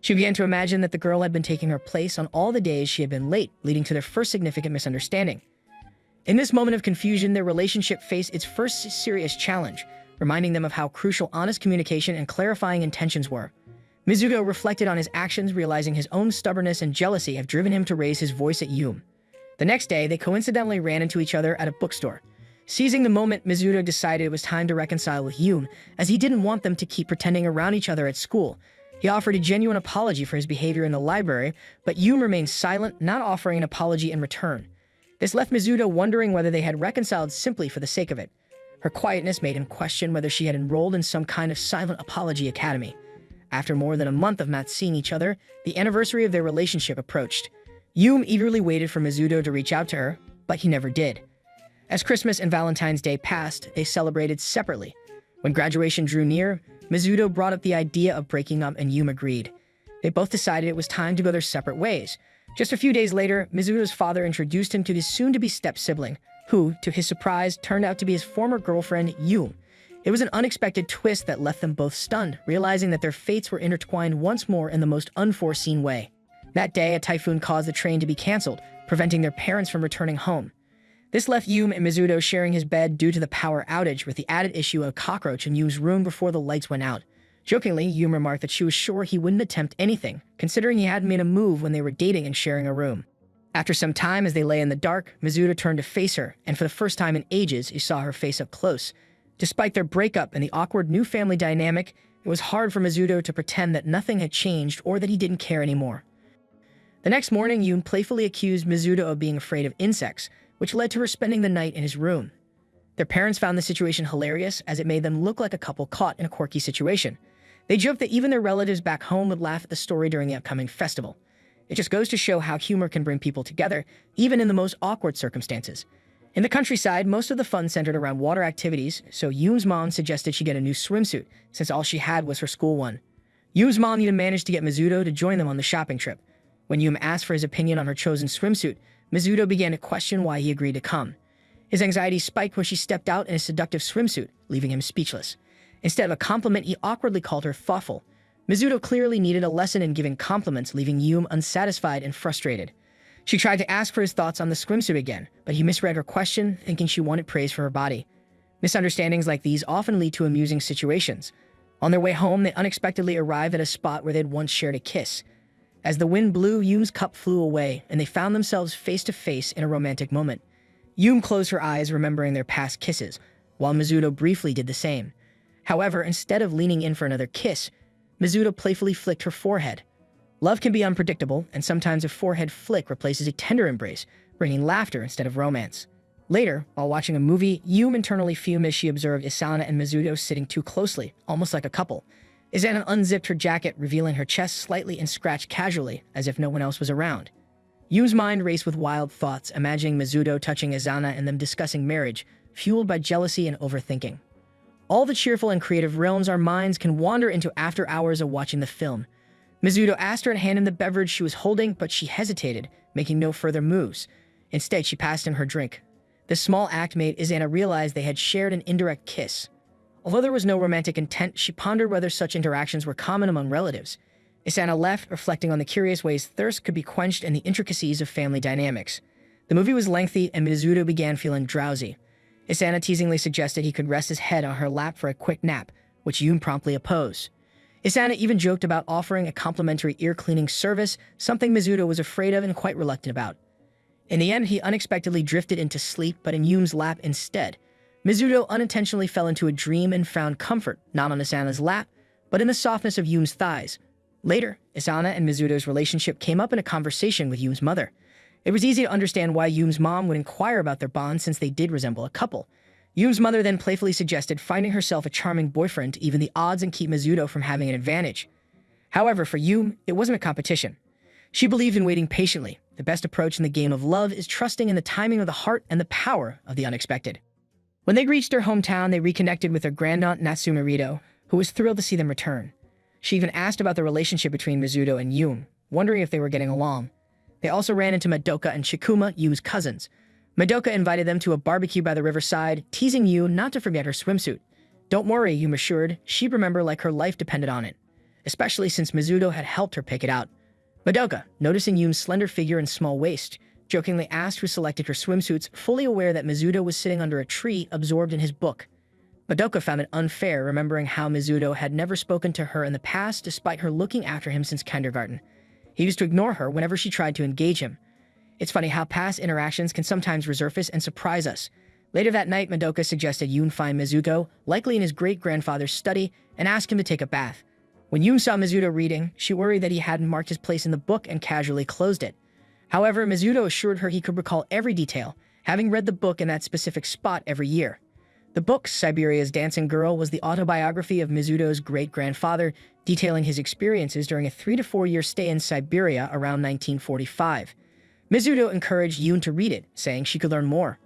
She began to imagine that the girl had been taking her place on all the days she had been late, leading to their first significant misunderstanding. In this moment of confusion, their relationship faced its first serious challenge, reminding them of how crucial honest communication and clarifying intentions were. Mizuto reflected on his actions, realizing his own stubbornness and jealousy have driven him to raise his voice at Yum. The next day, they coincidentally ran into each other at a bookstore. Seizing the moment, Mizuto decided it was time to reconcile with Yum, as he didn't want them to keep pretending around each other at school. He offered a genuine apology for his behavior in the library, but Yum remained silent, not offering an apology in return. This left Mizuto wondering whether they had reconciled simply for the sake of it. Her quietness made him question whether she had enrolled in some kind of silent apology academy. After more than a month of not seeing each other, the anniversary of their relationship approached. Yum eagerly waited for Mizuto to reach out to her, but he never did. As Christmas and Valentine's Day passed, they celebrated separately. When graduation drew near, Mizuto brought up the idea of breaking up and Yum agreed. They both decided it was time to go their separate ways. Just a few days later, Mizuto's father introduced him to his soon-to-be step-sibling, who, to his surprise, turned out to be his former girlfriend, Yum. It was an unexpected twist that left them both stunned, realizing that their fates were intertwined once more in the most unforeseen way. That day, a typhoon caused the train to be canceled, preventing their parents from returning home. This left Yum and Mizuto sharing his bed due to the power outage, with the added issue of a cockroach in Yum's room before the lights went out. Jokingly, Yum remarked that she was sure he wouldn't attempt anything, considering he hadn't made a move when they were dating and sharing a room. After some time, as they lay in the dark, Mizuto turned to face her, and for the first time in ages, he saw her face up close. Despite their breakup and the awkward new family dynamic, it was hard for Mizuto to pretend that nothing had changed or that he didn't care anymore. The next morning, Yum playfully accused Mizuto of being afraid of insects, which led to her spending the night in his room. Their parents found the situation hilarious, as it made them look like a couple caught in a quirky situation. They joked that even their relatives back home would laugh at the story during the upcoming festival. It just goes to show how humor can bring people together, even in the most awkward circumstances. In the countryside, most of the fun centered around water activities, so Yum's mom suggested she get a new swimsuit, since all she had was her school one. Yum's mom even managed to get Mizuto to join them on the shopping trip. When Yum asked for his opinion on her chosen swimsuit, Mizuto began to question why he agreed to come. His anxiety spiked when she stepped out in a seductive swimsuit, leaving him speechless. Instead of a compliment, he awkwardly called her thoughtful. Mizuto clearly needed a lesson in giving compliments, leaving Yum unsatisfied and frustrated. She tried to ask for his thoughts on the swimsuit again, but he misread her question, thinking she wanted praise for her body. Misunderstandings like these often lead to amusing situations. On their way home, they unexpectedly arrived at a spot where they'd once shared a kiss. As the wind blew, Yum's cup flew away, and they found themselves face to face in a romantic moment. Yum closed her eyes, remembering their past kisses, while Mizuto briefly did the same. However, instead of leaning in for another kiss, Mizuto playfully flicked her forehead. Love can be unpredictable, and sometimes a forehead flick replaces a tender embrace, bringing laughter instead of romance. Later, while watching a movie, Yum internally fumed as she observed Isana and Mizuto sitting too closely, almost like a couple. Isana unzipped her jacket, revealing her chest slightly and scratched casually, as if no one else was around. Yum's mind raced with wild thoughts, imagining Mizuto touching Isana and them discussing marriage, fueled by jealousy and overthinking. All the cheerful and creative realms our minds can wander into after hours of watching the film. Mizuto asked her to hand him the beverage she was holding, but she hesitated, making no further moves. Instead, she passed him her drink. This small act made Isana realize they had shared an indirect kiss. Although there was no romantic intent, she pondered whether such interactions were common among relatives. Isana left, reflecting on the curious ways thirst could be quenched and the intricacies of family dynamics. The movie was lengthy, and Mizuto began feeling drowsy. Isana teasingly suggested he could rest his head on her lap for a quick nap, which Yum promptly opposed. Isana even joked about offering a complimentary ear-cleaning service, something Mizuto was afraid of and quite reluctant about. In the end, he unexpectedly drifted into sleep, but in Yum's lap instead. Mizuto unintentionally fell into a dream and found comfort, not on Isana's lap, but in the softness of Yum's thighs. Later, Isana and Mizuto's relationship came up in a conversation with Yum's mother. It was easy to understand why Yum's mom would inquire about their bond, since they did resemble a couple. Yum's mother then playfully suggested finding herself a charming boyfriend to even the odds and keep Mizuto from having an advantage. However, for Yum, it wasn't a competition. She believed in waiting patiently. The best approach in the game of love is trusting in the timing of the heart and the power of the unexpected. When they reached their hometown, they reconnected with their grandaunt Natsumerito, who was thrilled to see them return. She even asked about the relationship between Mizuto and Yum, wondering if they were getting along. They also ran into Madoka and Shikuma, Yum's cousins. Madoka invited them to a barbecue by the riverside, teasing Yum not to forget her swimsuit. Don't worry, Yum assured, she'd remember like her life depended on it, especially since Mizuto had helped her pick it out. Madoka, noticing Yum's slender figure and small waist, jokingly asked who selected her swimsuits, fully aware that Mizuto was sitting under a tree, absorbed in his book. Madoka found it unfair, remembering how Mizuto had never spoken to her in the past despite her looking after him since kindergarten. He used to ignore her whenever she tried to engage him. It's funny how past interactions can sometimes resurface and surprise us. Later that night, Madoka suggested Yum find Mizuto, likely in his great-grandfather's study, and ask him to take a bath. When Yum saw Mizuto reading, she worried that he hadn't marked his place in the book and casually closed it. However, Mizuto assured her he could recall every detail, having read the book in that specific spot every year. The book, Siberia's Dancing Girl, was the autobiography of Mizuto's great-grandfather, detailing his experiences during a 3 to 4 year stay in Siberia around 1945. Mizuto encouraged Yum to read it, saying she could learn more.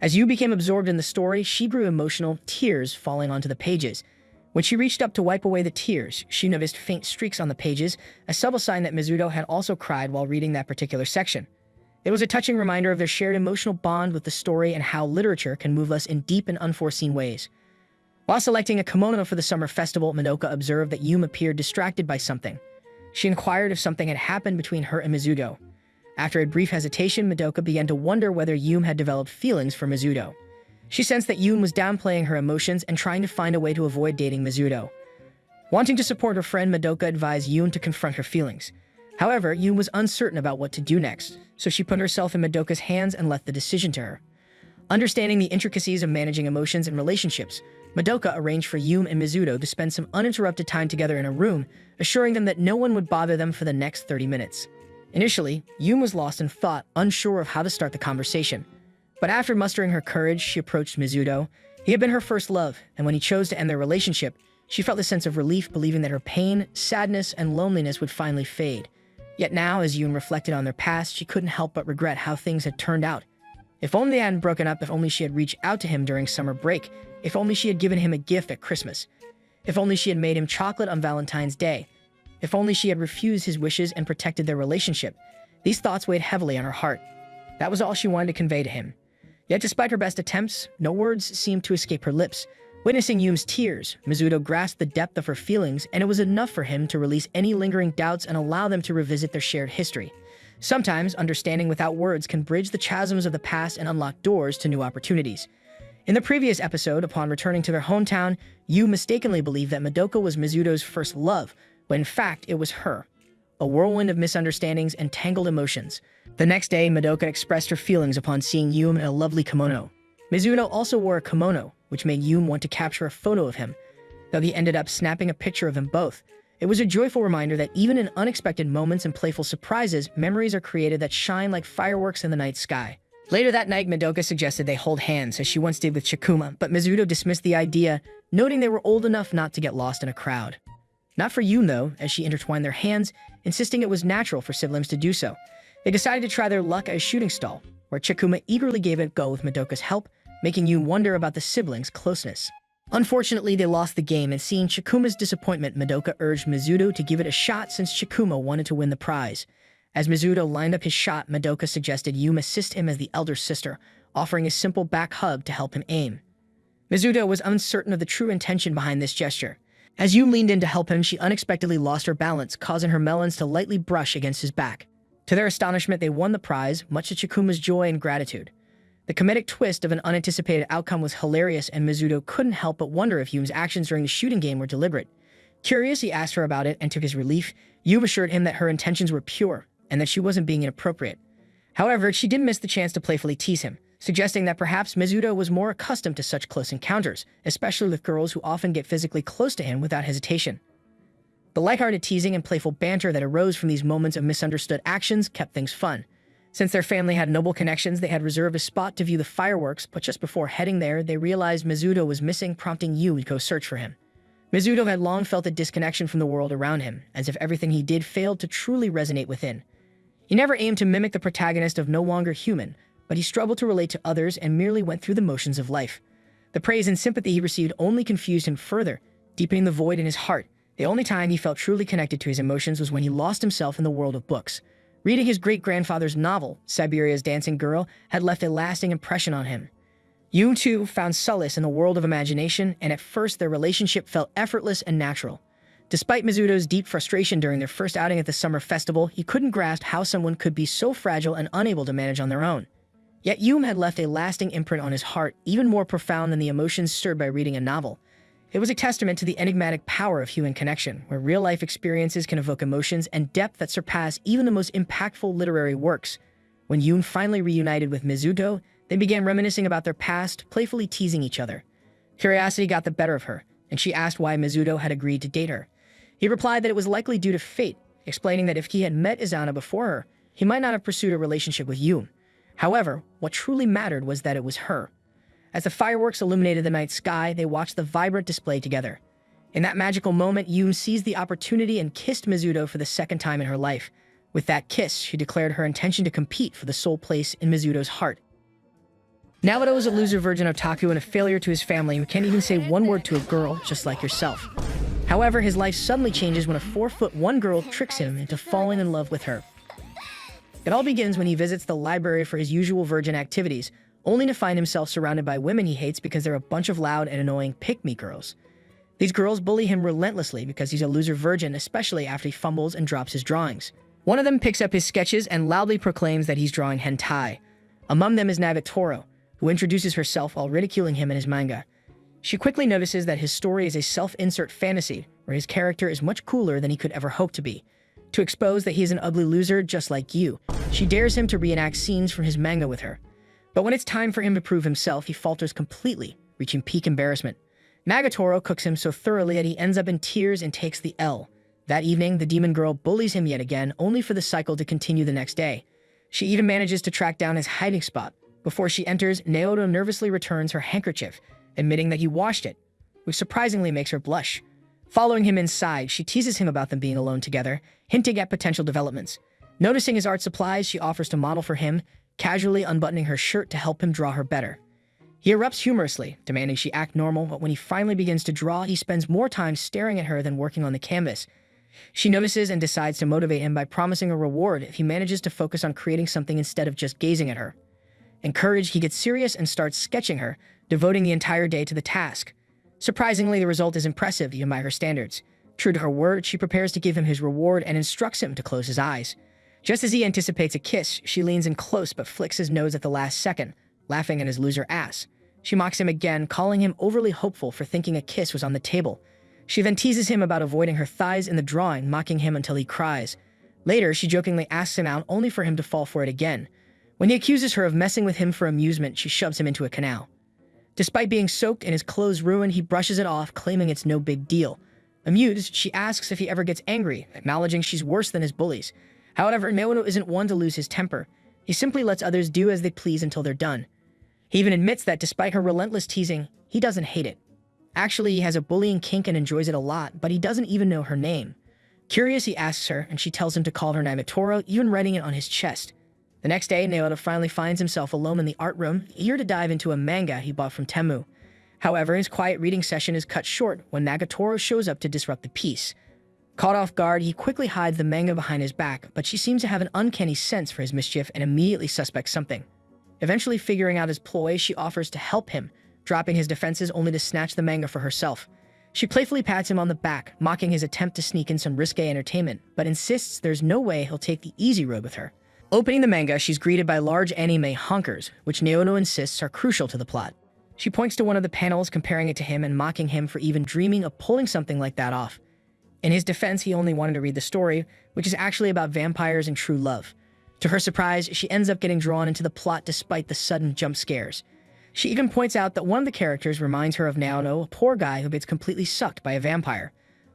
As Yum became absorbed in the story, she grew emotional, tears falling onto the pages. When she reached up to wipe away the tears, she noticed faint streaks on the pages, a subtle sign that Mizuto had also cried while reading that particular section. It was a touching reminder of their shared emotional bond with the story and how literature can move us in deep and unforeseen ways. While selecting a kimono for the summer festival, Madoka observed that Yume appeared distracted by something. She inquired if something had happened between her and Mizuto. After a brief hesitation, Madoka began to wonder whether Yume had developed feelings for Mizuto. She sensed that Yume was downplaying her emotions and trying to find a way to avoid dating Mizuto. Wanting to support her friend, Madoka advised Yume to confront her feelings. However, Yume was uncertain about what to do next, so she put herself in Madoka's hands and left the decision to her. Understanding the intricacies of managing emotions and relationships, Madoka arranged for Yume and Mizuto to spend some uninterrupted time together in a room, assuring them that no one would bother them for the next 30 minutes. Initially, Yume was lost in thought, unsure of how to start the conversation. But after mustering her courage, she approached Mizuto. He had been her first love, and when he chose to end their relationship, she felt a sense of relief, believing that her pain, sadness, and loneliness would finally fade. Yet now, as Yume reflected on their past, she couldn't help but regret how things had turned out. If only they hadn't broken up, if only she had reached out to him during summer break, if only she had given him a gift at Christmas, if only she had made him chocolate on Valentine's Day, if only she had refused his wishes and protected their relationship. These thoughts weighed heavily on her heart. That was all she wanted to convey to him. Yet despite her best attempts, no words seemed to escape her lips. Witnessing Yume's tears, Mizuto grasped the depth of her feelings, and it was enough for him to release any lingering doubts and allow them to revisit their shared history. Sometimes, understanding without words can bridge the chasms of the past and unlock doors to new opportunities. In the previous episode, upon returning to their hometown, Yume mistakenly believed that Madoka was Mizuto's first love, when in fact it was her. A whirlwind of misunderstandings and tangled emotions. The next day, Madoka expressed her feelings upon seeing Yume in a lovely kimono. Mizuto also wore a kimono, which made Yume want to capture a photo of him. Though he ended up snapping a picture of them both, it was a joyful reminder that even in unexpected moments and playful surprises, memories are created that shine like fireworks in the night sky. Later that night, Madoka suggested they hold hands, as she once did with Chikuma, but Mizuto dismissed the idea, noting they were old enough not to get lost in a crowd. Not for Yume, though, as she intertwined their hands, insisting it was natural for siblings to do so. They decided to try their luck at a shooting stall, where Chikuma eagerly gave it a go with Madoka's help, making Yume wonder about the siblings' closeness. Unfortunately, they lost the game, and seeing Chikuma's disappointment, Madoka urged Mizuto to give it a shot since Chikuma wanted to win the prize. As Mizuto lined up his shot, Madoka suggested Yume assist him as the elder sister, offering a simple back hug to help him aim. Mizuto was uncertain of the true intention behind this gesture. As Yume leaned in to help him, she unexpectedly lost her balance, causing her melons to lightly brush against his back. To their astonishment, they won the prize, much to Chikuma's joy and gratitude. The comedic twist of an unanticipated outcome was hilarious, and Mizuto couldn't help but wonder if Yume's actions during the shooting game were deliberate. Curious, he asked her about it, and to his relief, Yume assured him that her intentions were pure, and that she wasn't being inappropriate. However, she didn't miss the chance to playfully tease him, suggesting that perhaps Mizuto was more accustomed to such close encounters, especially with girls who often get physically close to him without hesitation. The lighthearted teasing and playful banter that arose from these moments of misunderstood actions kept things fun. Since their family had noble connections, they had reserved a spot to view the fireworks, but just before heading there, they realized Mizuto was missing, prompting Yume to go search for him. Mizuto had long felt a disconnection from the world around him, as if everything he did failed to truly resonate within. He never aimed to mimic the protagonist of No Longer Human, but he struggled to relate to others and merely went through the motions of life. The praise and sympathy he received only confused him further, deepening the void in his heart. The only time he felt truly connected to his emotions was when he lost himself in the world of books. Reading his great-grandfather's novel, Siberia's Dancing Girl, had left a lasting impression on him. Yume, too, found solace in the world of imagination, and at first their relationship felt effortless and natural. Despite Mizuto's deep frustration during their first outing at the summer festival, he couldn't grasp how someone could be so fragile and unable to manage on their own. Yet Yume had left a lasting imprint on his heart, even more profound than the emotions stirred by reading a novel. It was a testament to the enigmatic power of human connection, where real-life experiences can evoke emotions and depth that surpass even the most impactful literary works. When Yume finally reunited with Mizuto, they began reminiscing about their past, playfully teasing each other. Curiosity got the better of her, and she asked why Mizuto had agreed to date her. He replied that it was likely due to fate, explaining that if he had met Izana before her, he might not have pursued a relationship with Yume. However, what truly mattered was that it was her. As the fireworks illuminated the night sky, they watched the vibrant display together. In that magical moment, Yume seized the opportunity and kissed Mizuto for the second time in her life. With that kiss, she declared her intention to compete for the sole place in Mizuto's heart. Naruto is a loser virgin otaku and a failure to his family who can't even say one word to a girl just like yourself. However, his life suddenly changes when a 4'1" girl tricks him into falling in love with her. It all begins when he visits the library for his usual virgin activities, only to find himself surrounded by women he hates because they're a bunch of loud and annoying pick-me girls. These girls bully him relentlessly because he's a loser virgin, especially after he fumbles and drops his drawings. One of them picks up his sketches and loudly proclaims that he's drawing hentai. Among them is Nagatoro, who introduces herself while ridiculing him in his manga. She quickly notices that his story is a self-insert fantasy, where his character is much cooler than he could ever hope to be. To expose that he is an ugly loser just like you, she dares him to reenact scenes from his manga with her. But when it's time for him to prove himself, he falters completely, reaching peak embarrassment. Nagatoro cooks him so thoroughly that he ends up in tears and takes the L. That evening, the demon girl bullies him yet again, only for the cycle to continue the next day. She even manages to track down his hiding spot. Before she enters, Naoto nervously returns her handkerchief, admitting that he washed it, which surprisingly makes her blush. Following him inside, she teases him about them being alone together, hinting at potential developments. Noticing his art supplies, she offers to model for him, casually unbuttoning her shirt to help him draw her better. He erupts humorously, demanding she act normal, but when he finally begins to draw, he spends more time staring at her than working on the canvas. She notices and decides to motivate him by promising a reward if he manages to focus on creating something instead of just gazing at her. Encouraged, he gets serious and starts sketching her, devoting the entire day to the task. Surprisingly, the result is impressive even by her standards. True to her word, she prepares to give him his reward and instructs him to close his eyes. Just as he anticipates a kiss, she leans in close but flicks his nose at the last second, laughing at his loser ass. She mocks him again, calling him overly hopeful for thinking a kiss was on the table. She then teases him about avoiding her thighs in the drawing, mocking him until he cries. Later, she jokingly asks him out only for him to fall for it again. When he accuses her of messing with him for amusement, she shoves him into a canal. Despite being soaked and his clothes ruined, he brushes it off, claiming it's no big deal. Amused, she asks if he ever gets angry, acknowledging she's worse than his bullies. However, Naoto isn't one to lose his temper. He simply lets others do as they please until they're done. He even admits that despite her relentless teasing, he doesn't hate it. Actually, he has a bullying kink and enjoys it a lot, but he doesn't even know her name. Curious, he asks her, and she tells him to call her Nagatoro, even writing it on his chest. The next day, Naoto finally finds himself alone in the art room, eager to dive into a manga he bought from Temu. However, his quiet reading session is cut short when Nagatoro shows up to disrupt the peace. Caught off guard, he quickly hides the manga behind his back, but she seems to have an uncanny sense for his mischief and immediately suspects something. Eventually figuring out his ploy, she offers to help him, dropping his defenses only to snatch the manga for herself. She playfully pats him on the back, mocking his attempt to sneak in some risque entertainment, but insists there's no way he'll take the easy road with her. Opening the manga, she's greeted by large anime honkers, which Naoto insists are crucial to the plot. She points to one of the panels, comparing it to him and mocking him for even dreaming of pulling something like that off. In his defense, he only wanted to read the story, which is actually about vampires and true love. To her surprise, she ends up getting drawn into the plot despite the sudden jump scares. She even points out that one of the characters reminds her of Naoto, a poor guy who gets completely sucked by a vampire.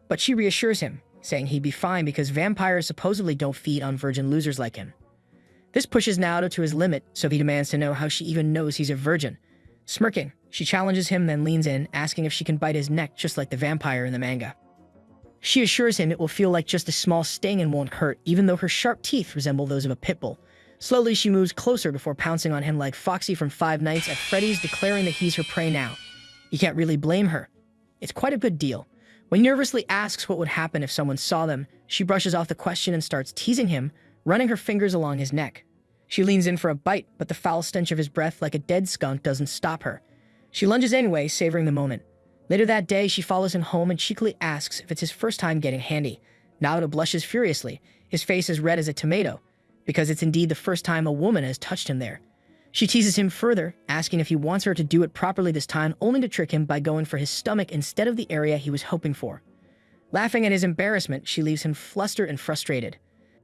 But she reassures him, saying he'd be fine because vampires supposedly don't feed on virgin losers like him. This pushes Naoto to his limit, so he demands to know how she even knows he's a virgin. Smirking, she challenges him, then leans in, asking if she can bite his neck just like the vampire in the manga. She assures him it will feel like just a small sting and won't hurt, even though her sharp teeth resemble those of a pit bull. Slowly, she moves closer before pouncing on him like Foxy from Five Nights at Freddy's, declaring that he's her prey now. You can't really blame her. It's quite a good deal. When he nervously asks what would happen if someone saw them, she brushes off the question and starts teasing him, running her fingers along his neck. She leans in for a bite, but the foul stench of his breath like a dead skunk doesn't stop her. She lunges anyway, savoring the moment. Later that day, she follows him home and cheekily asks if it's his first time getting handy. Naoto blushes furiously, his face as red as a tomato, because it's indeed the first time a woman has touched him there. She teases him further, asking if he wants her to do it properly this time, only to trick him by going for his stomach instead of the area he was hoping for. Laughing at his embarrassment, she leaves him flustered and frustrated.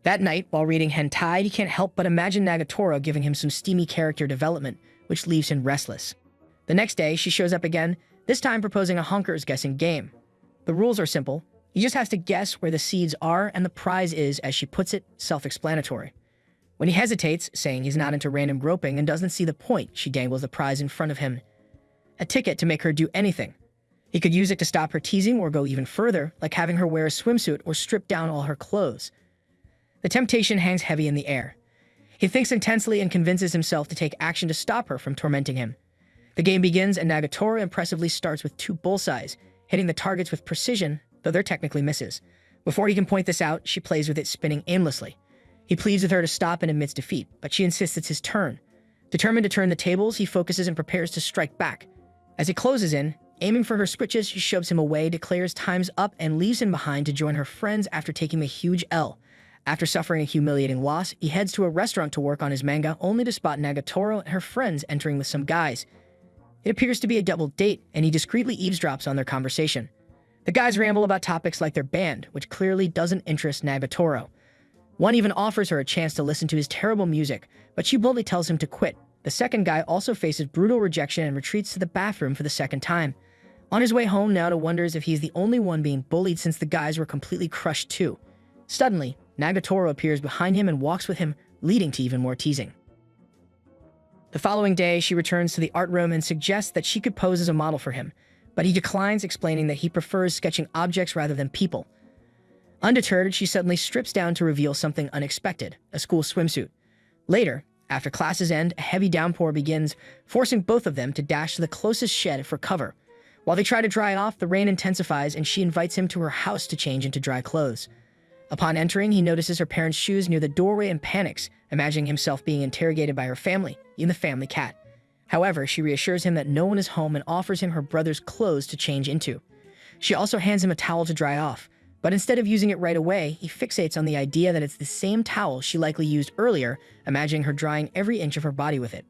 That night, while reading hentai, he can't help but imagine Nagatoro giving him some steamy character development, which leaves him restless. The next day, she shows up again, this time proposing a honker's guessing game. The rules are simple. He just has to guess where the seeds are, and the prize is, as she puts it, self-explanatory. When he hesitates, saying he's not into random groping and doesn't see the point, she dangles the prize in front of him. A ticket to make her do anything. He could use it to stop her teasing or go even further, like having her wear a swimsuit or strip down all her clothes. The temptation hangs heavy in the air. He thinks intensely and convinces himself to take action to stop her from tormenting him. The game begins, and Nagatoro impressively starts with 2 bullseyes, hitting the targets with precision, though they're technically misses. Before he can point this out, she plays with it spinning aimlessly. He pleads with her to stop and admits defeat, but she insists it's his turn. Determined to turn the tables, he focuses and prepares to strike back. As he closes in, aiming for her switches, she shoves him away, declares time's up, and leaves him behind to join her friends after taking a huge L. After suffering a humiliating loss, he heads to a restaurant to work on his manga, only to spot Nagatoro and her friends entering with some guys. It appears to be a double date, and he discreetly eavesdrops on their conversation. The guys ramble about topics like their band, which clearly doesn't interest Nagatoro. One even offers her a chance to listen to his terrible music, but she boldly tells him to quit. The second guy also faces brutal rejection and retreats to the bathroom for the second time. On his way home, Naoto wonders if he's the only one being bullied since the guys were completely crushed too. Suddenly, Nagatoro appears behind him and walks with him, leading to even more teasing. The following day, she returns to the art room and suggests that she could pose as a model for him, but he declines, explaining that he prefers sketching objects rather than people. Undeterred, she suddenly strips down to reveal something unexpected, a school swimsuit. Later, after classes end, a heavy downpour begins, forcing both of them to dash to the closest shed for cover. While they try to dry it off, the rain intensifies and she invites him to her house to change into dry clothes. Upon entering, he notices her parents' shoes near the doorway and panics, imagining himself being interrogated by her family, even the family cat. However, she reassures him that no one is home and offers him her brother's clothes to change into. She also hands him a towel to dry off, but instead of using it right away, he fixates on the idea that it's the same towel she likely used earlier, imagining her drying every inch of her body with it.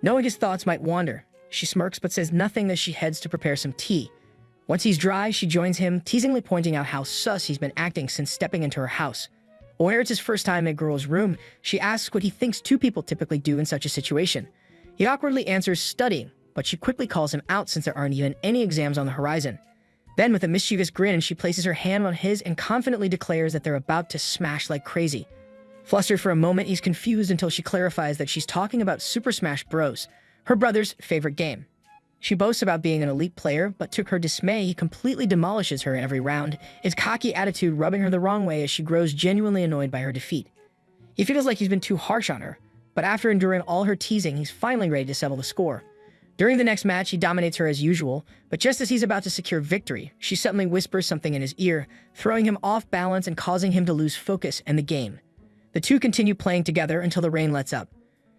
Knowing his thoughts might wander, she smirks but says nothing as she heads to prepare some tea. Once he's dry, she joins him, teasingly pointing out how sus he's been acting since stepping into her house. Aware it's his first time in a girl's room, she asks what he thinks 2 people typically do in such a situation. He awkwardly answers studying, but she quickly calls him out since there aren't even any exams on the horizon. Then, with a mischievous grin, she places her hand on his and confidently declares that they're about to smash like crazy. Flustered for a moment, he's confused until she clarifies that she's talking about Super Smash Bros., her brother's favorite game. She boasts about being an elite player, but to her dismay, he completely demolishes her in every round, his cocky attitude rubbing her the wrong way as she grows genuinely annoyed by her defeat. He feels like he's been too harsh on her, but after enduring all her teasing, he's finally ready to settle the score. During the next match, he dominates her as usual, but just as he's about to secure victory, she suddenly whispers something in his ear, throwing him off balance and causing him to lose focus and the game. The two continue playing together until the rain lets up.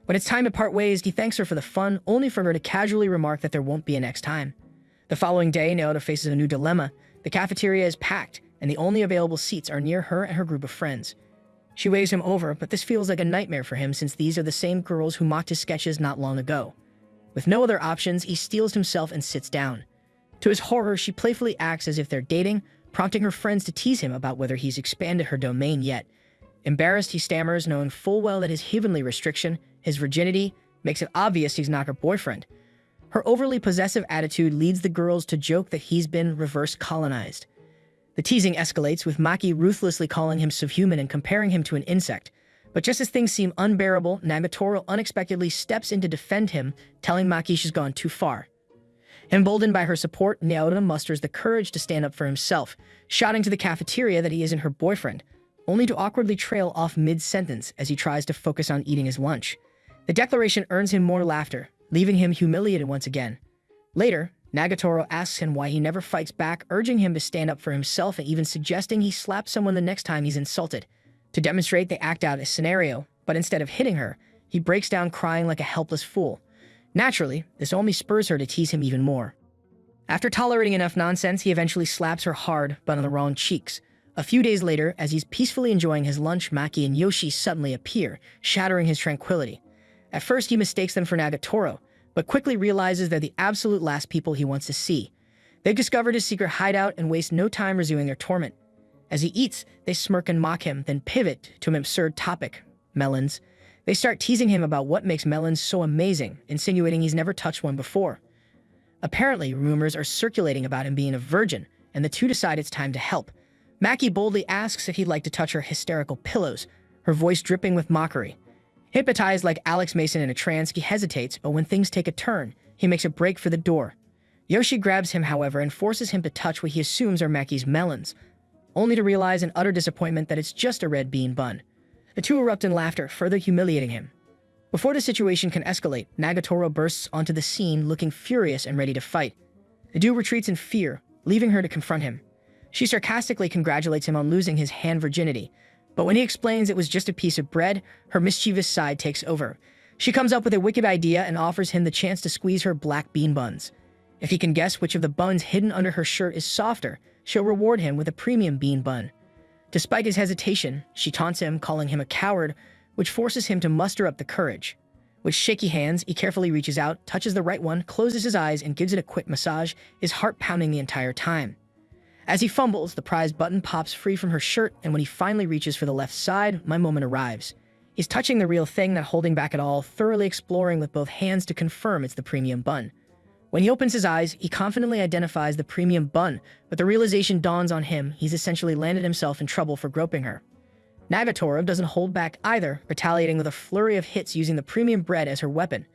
When it's time to part ways, he thanks her for the fun, only for her to casually remark that there won't be a next time. The following day, Naoto faces a new dilemma. The cafeteria is packed, and the only available seats are near her and her group of friends. She waves him over, but this feels like a nightmare for him since these are the same girls who mocked his sketches not long ago. With no other options, he steels himself and sits down. To his horror, she playfully acts as if they're dating, prompting her friends to tease him about whether he's expanded her domain yet. Embarrassed, he stammers, knowing full well that his heavenly restriction, his virginity, makes it obvious he's not her boyfriend. Her overly possessive attitude leads the girls to joke that he's been reverse colonized. The teasing escalates, with Maki ruthlessly calling him subhuman and comparing him to an insect. But just as things seem unbearable, Nagatoro unexpectedly steps in to defend him, telling Maki she's gone too far. Emboldened by her support, Naoto musters the courage to stand up for himself, shouting to the cafeteria that he isn't her boyfriend, only to awkwardly trail off mid-sentence as he tries to focus on eating his lunch. The declaration earns him more laughter, leaving him humiliated once again. Later, Nagatoro asks him why he never fights back, urging him to stand up for himself and even suggesting he slap someone the next time he's insulted. To demonstrate, they act out a scenario, but instead of hitting her, he breaks down crying like a helpless fool. Naturally, this only spurs her to tease him even more. After tolerating enough nonsense, he eventually slaps her hard, but on the wrong cheeks. A few days later, as he's peacefully enjoying his lunch, Maki and Yoshi suddenly appear, shattering his tranquility. At first, he mistakes them for Nagatoro, but quickly realizes they're the absolute last people he wants to see. They've discovered his secret hideout and waste no time resuming their torment. As he eats, they smirk and mock him, then pivot to an absurd topic: melons. They start teasing him about what makes melons so amazing, insinuating he's never touched one before. Apparently, rumors are circulating about him being a virgin, and the two decide it's time to help. Maki boldly asks if he'd like to touch her hysterical pillows, her voice dripping with mockery. Hypnotized like Alex Mason in a trance, he hesitates, but when things take a turn, he makes a break for the door. Yoshi grabs him, however, and forces him to touch what he assumes are Maki's melons, only to realize in utter disappointment that it's just a red bean bun. The two erupt in laughter, further humiliating him. Before the situation can escalate, Nagatoro bursts onto the scene looking furious and ready to fight. The duo retreats in fear, leaving her to confront him. She sarcastically congratulates him on losing his hand virginity, but when he explains it was just a piece of bread, her mischievous side takes over. She comes up with a wicked idea and offers him the chance to squeeze her black bean buns. If he can guess which of the buns hidden under her shirt is softer, she'll reward him with a premium bean bun. Despite his hesitation, she taunts him, calling him a coward, which forces him to muster up the courage. With shaky hands, he carefully reaches out, touches the right one, closes his eyes, and gives it a quick massage, his heart pounding the entire time. As he fumbles, the prized button pops free from her shirt, and when he finally reaches for the left side, my moment arrives. He's touching the real thing, not holding back at all, thoroughly exploring with both hands to confirm it's the premium bun. When he opens his eyes, he confidently identifies the premium bun, but the realization dawns on him he's essentially landed himself in trouble for groping her. Nagatoro doesn't hold back either, retaliating with a flurry of hits using the premium bread as her weapon.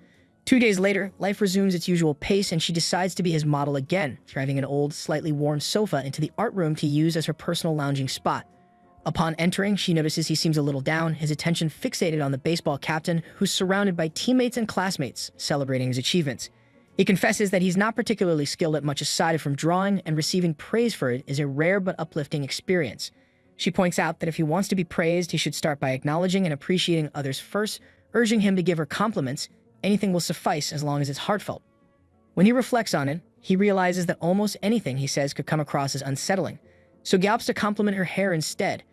2 days later, life resumes its usual pace and she decides to be his model again, driving an old, slightly worn sofa into the art room to use as her personal lounging spot. Upon entering, she notices he seems a little down, his attention fixated on the baseball captain, who's surrounded by teammates and classmates, celebrating his achievements. He confesses that he's not particularly skilled at much aside from drawing, and receiving praise for it is a rare but uplifting experience. She points out that if he wants to be praised, he should start by acknowledging and appreciating others first, urging him to give her compliments. Anything will suffice as long as it's heartfelt. When he reflects on it, he realizes that almost anything he says could come across as unsettling, so he opts to compliment her hair instead.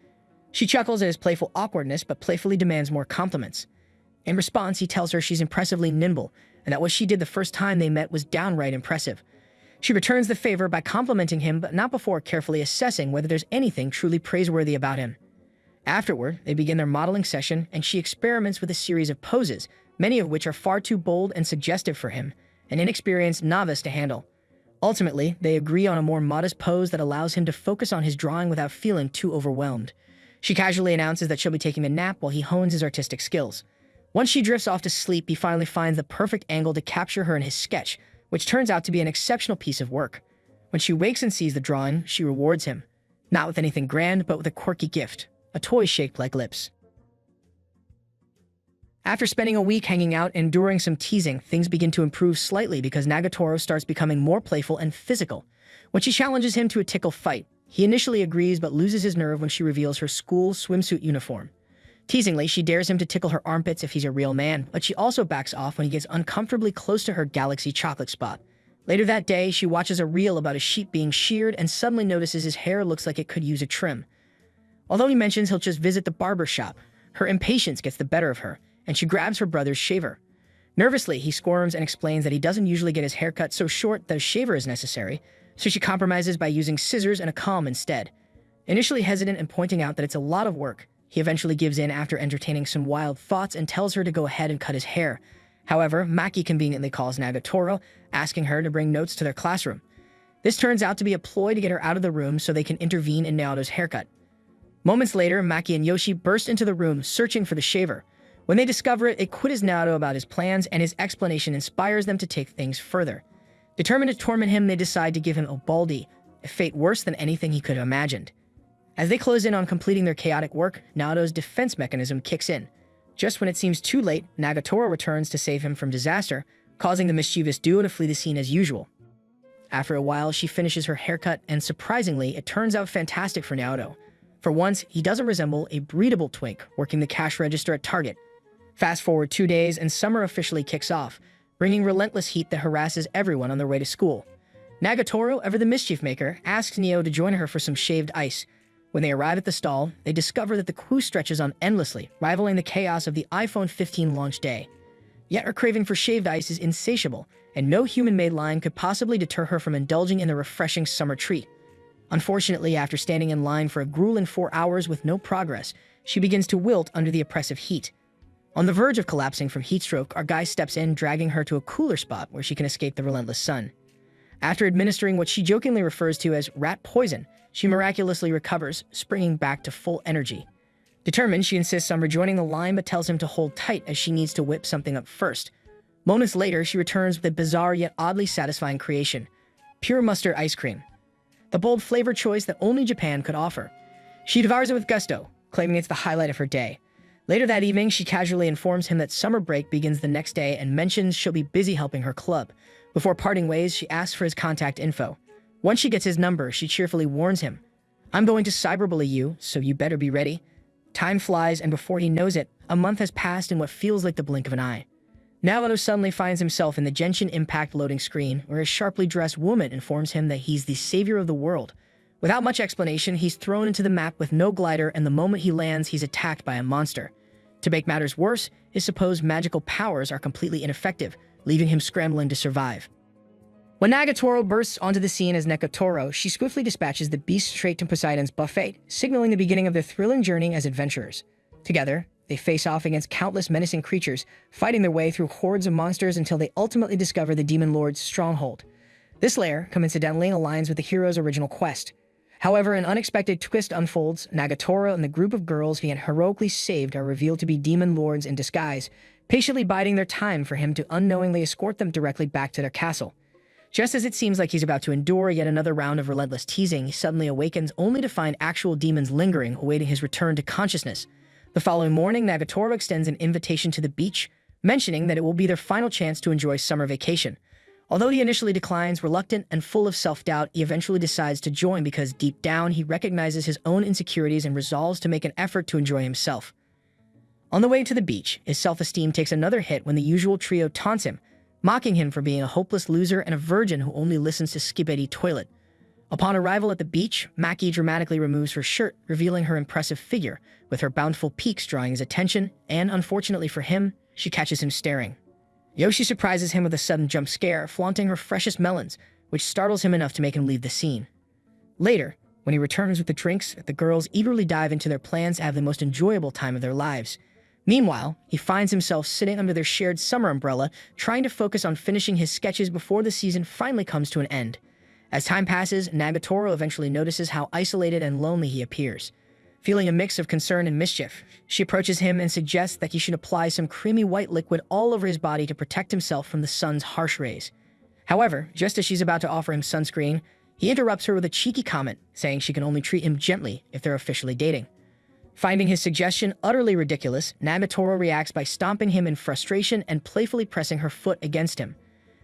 She chuckles at his playful awkwardness, but playfully demands more compliments. In response, he tells her she's impressively nimble, and that what she did the first time they met was downright impressive. She returns the favor by complimenting him, but not before carefully assessing whether there's anything truly praiseworthy about him. Afterward, they begin their modeling session, and she experiments with a series of poses, many of which are far too bold and suggestive for him, an inexperienced novice to handle. Ultimately, they agree on a more modest pose that allows him to focus on his drawing without feeling too overwhelmed. She casually announces that she'll be taking a nap while he hones his artistic skills. Once she drifts off to sleep, he finally finds the perfect angle to capture her in his sketch, which turns out to be an exceptional piece of work. When she wakes and sees the drawing, she rewards him. Not with anything grand, but with a quirky gift, a toy shaped like lips. After spending a week hanging out and enduring some teasing, things begin to improve slightly because Nagatoro starts becoming more playful and physical. When she challenges him to a tickle fight, he initially agrees but loses his nerve when she reveals her school swimsuit uniform. Teasingly, she dares him to tickle her armpits if he's a real man, but she also backs off when he gets uncomfortably close to her galaxy chocolate spot. Later that day, she watches a reel about a sheep being sheared and suddenly notices his hair looks like it could use a trim. Although he mentions he'll just visit the barber shop, her impatience gets the better of her, and she grabs her brother's shaver. Nervously, he squirms and explains that he doesn't usually get his hair cut so short that a shaver is necessary, so she compromises by using scissors and a comb instead. Initially hesitant and pointing out that it's a lot of work, he eventually gives in after entertaining some wild thoughts and tells her to go ahead and cut his hair. However, Maki conveniently calls Nagatoro, asking her to bring notes to their classroom. This turns out to be a ploy to get her out of the room so they can intervene in Naoto's haircut. Moments later, Maki and Yoshi burst into the room, searching for the shaver. When they discover it, they quiz Naoto about his plans, and his explanation inspires them to take things further. Determined to torment him, they decide to give him Obaldi, a fate worse than anything he could have imagined. As they close in on completing their chaotic work, Naoto's defense mechanism kicks in. Just when it seems too late, Nagatoro returns to save him from disaster, causing the mischievous duo to flee the scene as usual. After a while, she finishes her haircut, and surprisingly, it turns out fantastic for Naoto. For once, he doesn't resemble a breedable twink working the cash register at Target. Fast forward 2 days, and summer officially kicks off, bringing relentless heat that harasses everyone on their way to school. Nagatoro, ever the mischief maker, asks Neo to join her for some shaved ice. When they arrive at the stall, they discover that the queue stretches on endlessly, rivaling the chaos of the iPhone 15 launch day. Yet her craving for shaved ice is insatiable, and no human-made line could possibly deter her from indulging in the refreshing summer treat. Unfortunately, after standing in line for a grueling 4 hours with no progress, she begins to wilt under the oppressive heat. On the verge of collapsing from heatstroke, our guy steps in, dragging her to a cooler spot where she can escape the relentless sun. After administering what she jokingly refers to as rat poison, she miraculously recovers, springing back to full energy. Determined, she insists on rejoining the line but tells him to hold tight as she needs to whip something up first. Moments later, she returns with a bizarre yet oddly satisfying creation: pure mustard ice cream. The bold flavor choice that only Japan could offer. She devours it with gusto, claiming it's the highlight of her day. Later that evening, she casually informs him that summer break begins the next day and mentions she'll be busy helping her club. Before parting ways, she asks for his contact info. Once she gets his number, she cheerfully warns him, "I'm going to cyberbully you, so you better be ready." Time flies, and before he knows it, a month has passed in what feels like the blink of an eye. Naruto suddenly finds himself in the Genshin Impact loading screen, where a sharply dressed woman informs him that he's the savior of the world. Without much explanation, he's thrown into the map with no glider, and the moment he lands, he's attacked by a monster. To make matters worse, his supposed magical powers are completely ineffective, leaving him scrambling to survive. When Nagatoro bursts onto the scene as Nekotoro, she swiftly dispatches the beast straight to Poseidon's buffet, signaling the beginning of their thrilling journey as adventurers. Together, they face off against countless menacing creatures, fighting their way through hordes of monsters until they ultimately discover the Demon Lord's stronghold. This lair, coincidentally, aligns with the hero's original quest. However, an unexpected twist unfolds. Nagatoro and the group of girls he had heroically saved are revealed to be Demon Lords in disguise, patiently biding their time for him to unknowingly escort them directly back to their castle. Just as it seems like he's about to endure yet another round of relentless teasing, he suddenly awakens only to find actual demons lingering, awaiting his return to consciousness. The following morning, Nagatoro extends an invitation to the beach, mentioning that it will be their final chance to enjoy summer vacation. Although he initially declines, reluctant and full of self-doubt, he eventually decides to join because deep down he recognizes his own insecurities and resolves to make an effort to enjoy himself. On the way to the beach, his self-esteem takes another hit when the usual trio taunts him, mocking him for being a hopeless loser and a virgin who only listens to Skibidi Toilet. Upon arrival at the beach, Maki dramatically removes her shirt, revealing her impressive figure, with her bountiful peaks drawing his attention, and unfortunately for him, she catches him staring. Yoshi surprises him with a sudden jump scare, flaunting her freshest melons, which startles him enough to make him leave the scene. Later, when he returns with the drinks, the girls eagerly dive into their plans to have the most enjoyable time of their lives. Meanwhile, he finds himself sitting under their shared summer umbrella, trying to focus on finishing his sketches before the season finally comes to an end. As time passes, Nagatoro eventually notices how isolated and lonely he appears. Feeling a mix of concern and mischief, she approaches him and suggests that he should apply some creamy white liquid all over his body to protect himself from the sun's harsh rays. However, just as she's about to offer him sunscreen, he interrupts her with a cheeky comment, saying she can only treat him gently if they're officially dating. Finding his suggestion utterly ridiculous, Nagatoro reacts by stomping him in frustration and playfully pressing her foot against him.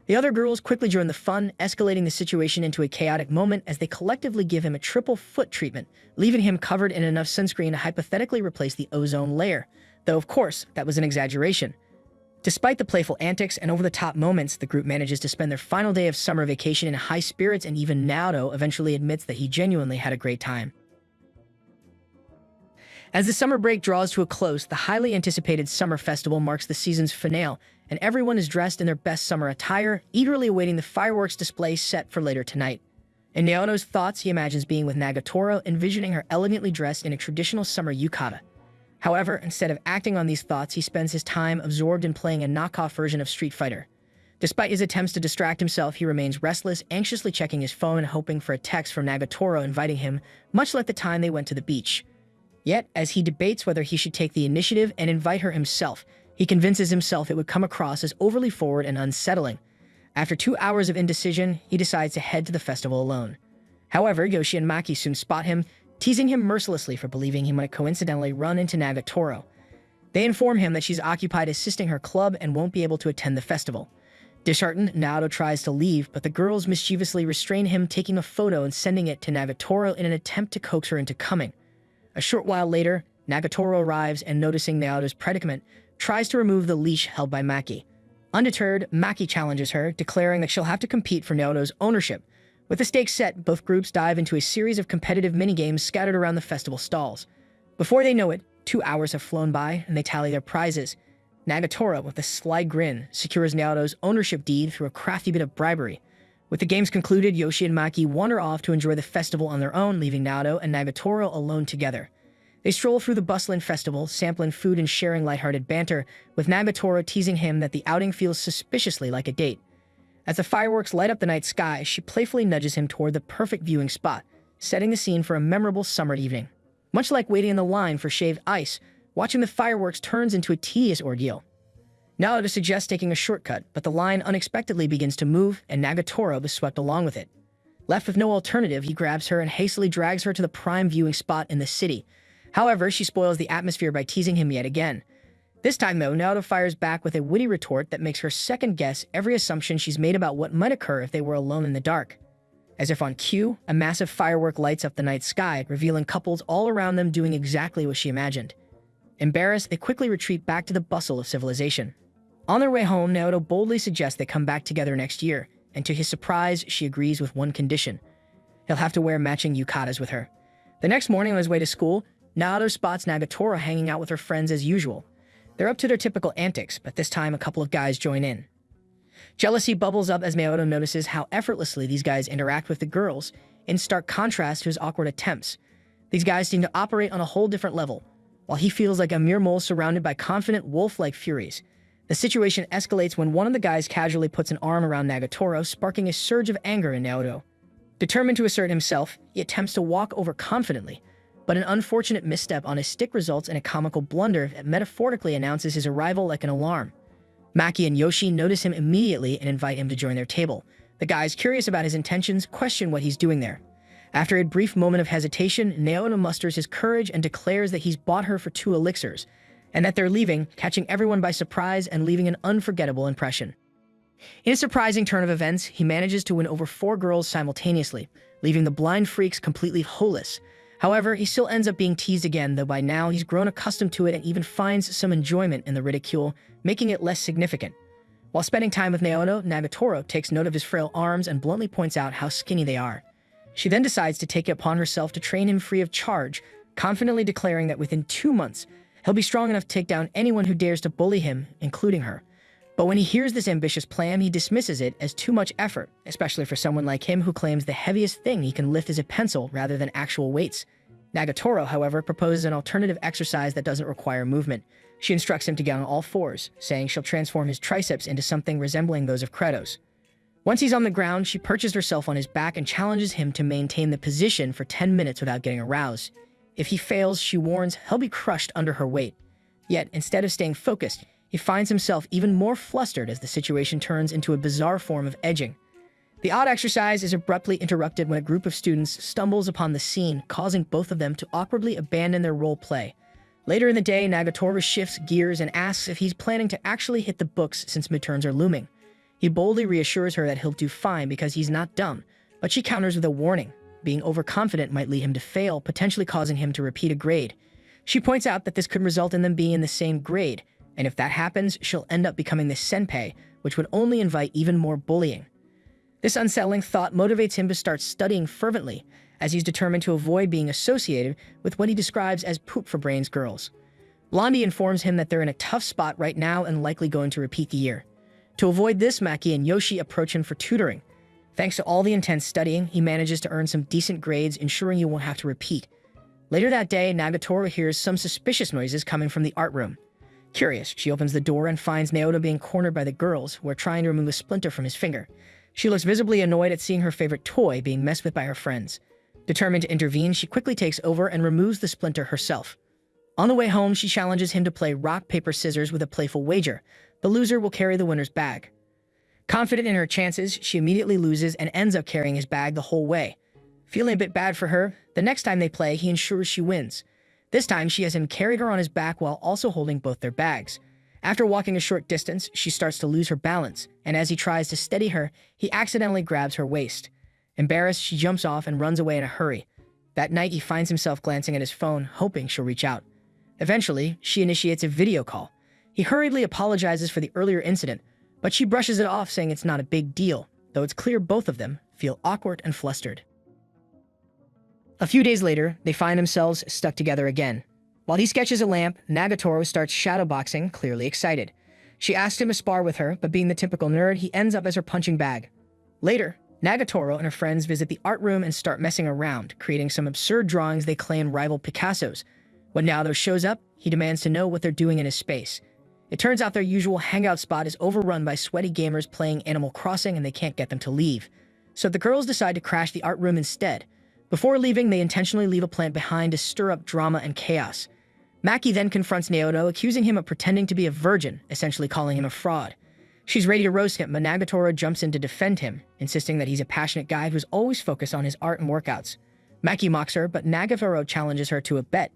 The other girls quickly join the fun, escalating the situation into a chaotic moment as they collectively give him a triple foot treatment, leaving him covered in enough sunscreen to hypothetically replace the ozone layer, though of course, that was an exaggeration. Despite the playful antics and over-the-top moments, the group manages to spend their final day of summer vacation in high spirits, and even Naruto eventually admits that he genuinely had a great time. As the summer break draws to a close, the highly anticipated summer festival marks the season's finale, and everyone is dressed in their best summer attire, eagerly awaiting the fireworks display set for later tonight. In Naoto's thoughts, he imagines being with Nagatoro, envisioning her elegantly dressed in a traditional summer yukata. However, instead of acting on these thoughts, he spends his time absorbed in playing a knockoff version of Street Fighter. Despite his attempts to distract himself, he remains restless, anxiously checking his phone and hoping for a text from Nagatoro inviting him, much like the time they went to the beach. Yet, as he debates whether he should take the initiative and invite her himself, he convinces himself it would come across as overly forward and unsettling. After 2 hours of indecision, he decides to head to the festival alone. However, Yoshi and Maki soon spot him, teasing him mercilessly for believing he might coincidentally run into Nagatoro. They inform him that she's occupied assisting her club and won't be able to attend the festival. Disheartened, Naruto tries to leave, but the girls mischievously restrain him, taking a photo and sending it to Nagatoro in an attempt to coax her into coming. A short while later, Nagatoro arrives and, noticing Naoto's predicament, tries to remove the leash held by Maki. Undeterred, Maki challenges her, declaring that she'll have to compete for Naoto's ownership. With the stakes set, both groups dive into a series of competitive minigames scattered around the festival stalls. Before they know it, 2 hours have flown by and they tally their prizes. Nagatoro, with a sly grin, secures Naoto's ownership deed through a crafty bit of bribery. With the games concluded, Yoshi and Maki wander off to enjoy the festival on their own, leaving Naruto and Nagatoro alone together. They stroll through the bustling festival, sampling food and sharing lighthearted banter, with Nagatoro teasing him that the outing feels suspiciously like a date. As the fireworks light up the night sky, she playfully nudges him toward the perfect viewing spot, setting the scene for a memorable summer evening. Much like waiting in the line for shaved ice, watching the fireworks turns into a tedious ordeal. Naruto suggests taking a shortcut, but the line unexpectedly begins to move, and Nagatoro is swept along with it. Left with no alternative, he grabs her and hastily drags her to the prime viewing spot in the city. However, she spoils the atmosphere by teasing him yet again. This time, though, Naoto fires back with a witty retort that makes her second-guess every assumption she's made about what might occur if they were alone in the dark. As if on cue, a massive firework lights up the night sky, revealing couples all around them doing exactly what she imagined. Embarrassed, they quickly retreat back to the bustle of civilization. On their way home, Naoto boldly suggests they come back together next year, and to his surprise, she agrees with one condition. He'll have to wear matching yukatas with her. The next morning on his way to school, Naoto spots Nagatoro hanging out with her friends as usual. They're up to their typical antics, but this time a couple of guys join in. Jealousy bubbles up as Naoto notices how effortlessly these guys interact with the girls, in stark contrast to his awkward attempts. These guys seem to operate on a whole different level, while he feels like a mere mole surrounded by confident wolf-like furies. The situation escalates when one of the guys casually puts an arm around Nagatoro, sparking a surge of anger in Naoto. Determined to assert himself, he attempts to walk over confidently, but an unfortunate misstep on his stick results in a comical blunder that metaphorically announces his arrival like an alarm. Maki and Yoshi notice him immediately and invite him to join their table. The guys, curious about his intentions, question what he's doing there. After a brief moment of hesitation, Naoto musters his courage and declares that he's bought her for 2 elixirs, and that they're leaving, catching everyone by surprise and leaving an unforgettable impression. In a surprising turn of events, he manages to win over 4 girls simultaneously, leaving the blind freaks completely holeless. However, he still ends up being teased again, though by now he's grown accustomed to it and even finds some enjoyment in the ridicule, making it less significant. While spending time with Naoto, Nagatoro takes note of his frail arms and bluntly points out how skinny they are. She then decides to take it upon herself to train him free of charge, confidently declaring that within 2 months, he'll be strong enough to take down anyone who dares to bully him, including her. But when he hears this ambitious plan, he dismisses it as too much effort, especially for someone like him who claims the heaviest thing he can lift is a pencil rather than actual weights. Nagatoro, however, proposes an alternative exercise that doesn't require movement. She instructs him to get on all fours, saying she'll transform his triceps into something resembling those of Kratos. Once he's on the ground, she perches herself on his back and challenges him to maintain the position for 10 minutes without getting aroused. If he fails, she warns he'll be crushed under her weight. Yet, instead of staying focused, he finds himself even more flustered as the situation turns into a bizarre form of edging. The odd exercise is abruptly interrupted when a group of students stumbles upon the scene, causing both of them to awkwardly abandon their role play. Later in the day, Nagatoro shifts gears and asks if he's planning to actually hit the books since midterms are looming. He boldly reassures her that he'll do fine because he's not dumb, but she counters with a warning. Being overconfident might lead him to fail, potentially causing him to repeat a grade. She points out that this could result in them being in the same grade, and if that happens, she'll end up becoming the senpai, which would only invite even more bullying. This unsettling thought motivates him to start studying fervently, as he's determined to avoid being associated with what he describes as poop-for-brains girls. Blondie informs him that they're in a tough spot right now and likely going to repeat the year. To avoid this, Maki and Yoshi approach him for tutoring. Thanks to all the intense studying, he manages to earn some decent grades, ensuring he won't have to repeat. Later that day, Nagatoro hears some suspicious noises coming from the art room. Curious, she opens the door and finds Naoto being cornered by the girls, who are trying to remove a splinter from his finger. She looks visibly annoyed at seeing her favorite toy being messed with by her friends. Determined to intervene, she quickly takes over and removes the splinter herself. On the way home, she challenges him to play rock, paper, scissors with a playful wager. The loser will carry the winner's bag. Confident in her chances, she immediately loses and ends up carrying his bag the whole way. Feeling a bit bad for her, the next time they play, he ensures she wins. This time, she has him carry her on his back while also holding both their bags. After walking a short distance, she starts to lose her balance, and as he tries to steady her, he accidentally grabs her waist. Embarrassed, she jumps off and runs away in a hurry. That night, he finds himself glancing at his phone, hoping she'll reach out. Eventually, she initiates a video call. He hurriedly apologizes for the earlier incident, but she brushes it off, saying it's not a big deal, though it's clear both of them feel awkward and flustered. A few days later, they find themselves stuck together again. While he sketches a lamp, Nagatoro starts shadowboxing, clearly excited. She asks him to spar with her, but being the typical nerd, he ends up as her punching bag. Later, Nagatoro and her friends visit the art room and start messing around, creating some absurd drawings they claim rival Picasso's. When Naoto shows up, he demands to know what they're doing in his space. It turns out their usual hangout spot is overrun by sweaty gamers playing Animal Crossing and they can't get them to leave. So the girls decide to crash the art room instead. Before leaving, they intentionally leave a plant behind to stir up drama and chaos. Maki then confronts Naoto, accusing him of pretending to be a virgin, essentially calling him a fraud. She's ready to roast him, but Nagatoro jumps in to defend him, insisting that he's a passionate guy who's always focused on his art and workouts. Maki mocks her, but Nagatoro challenges her to a bet.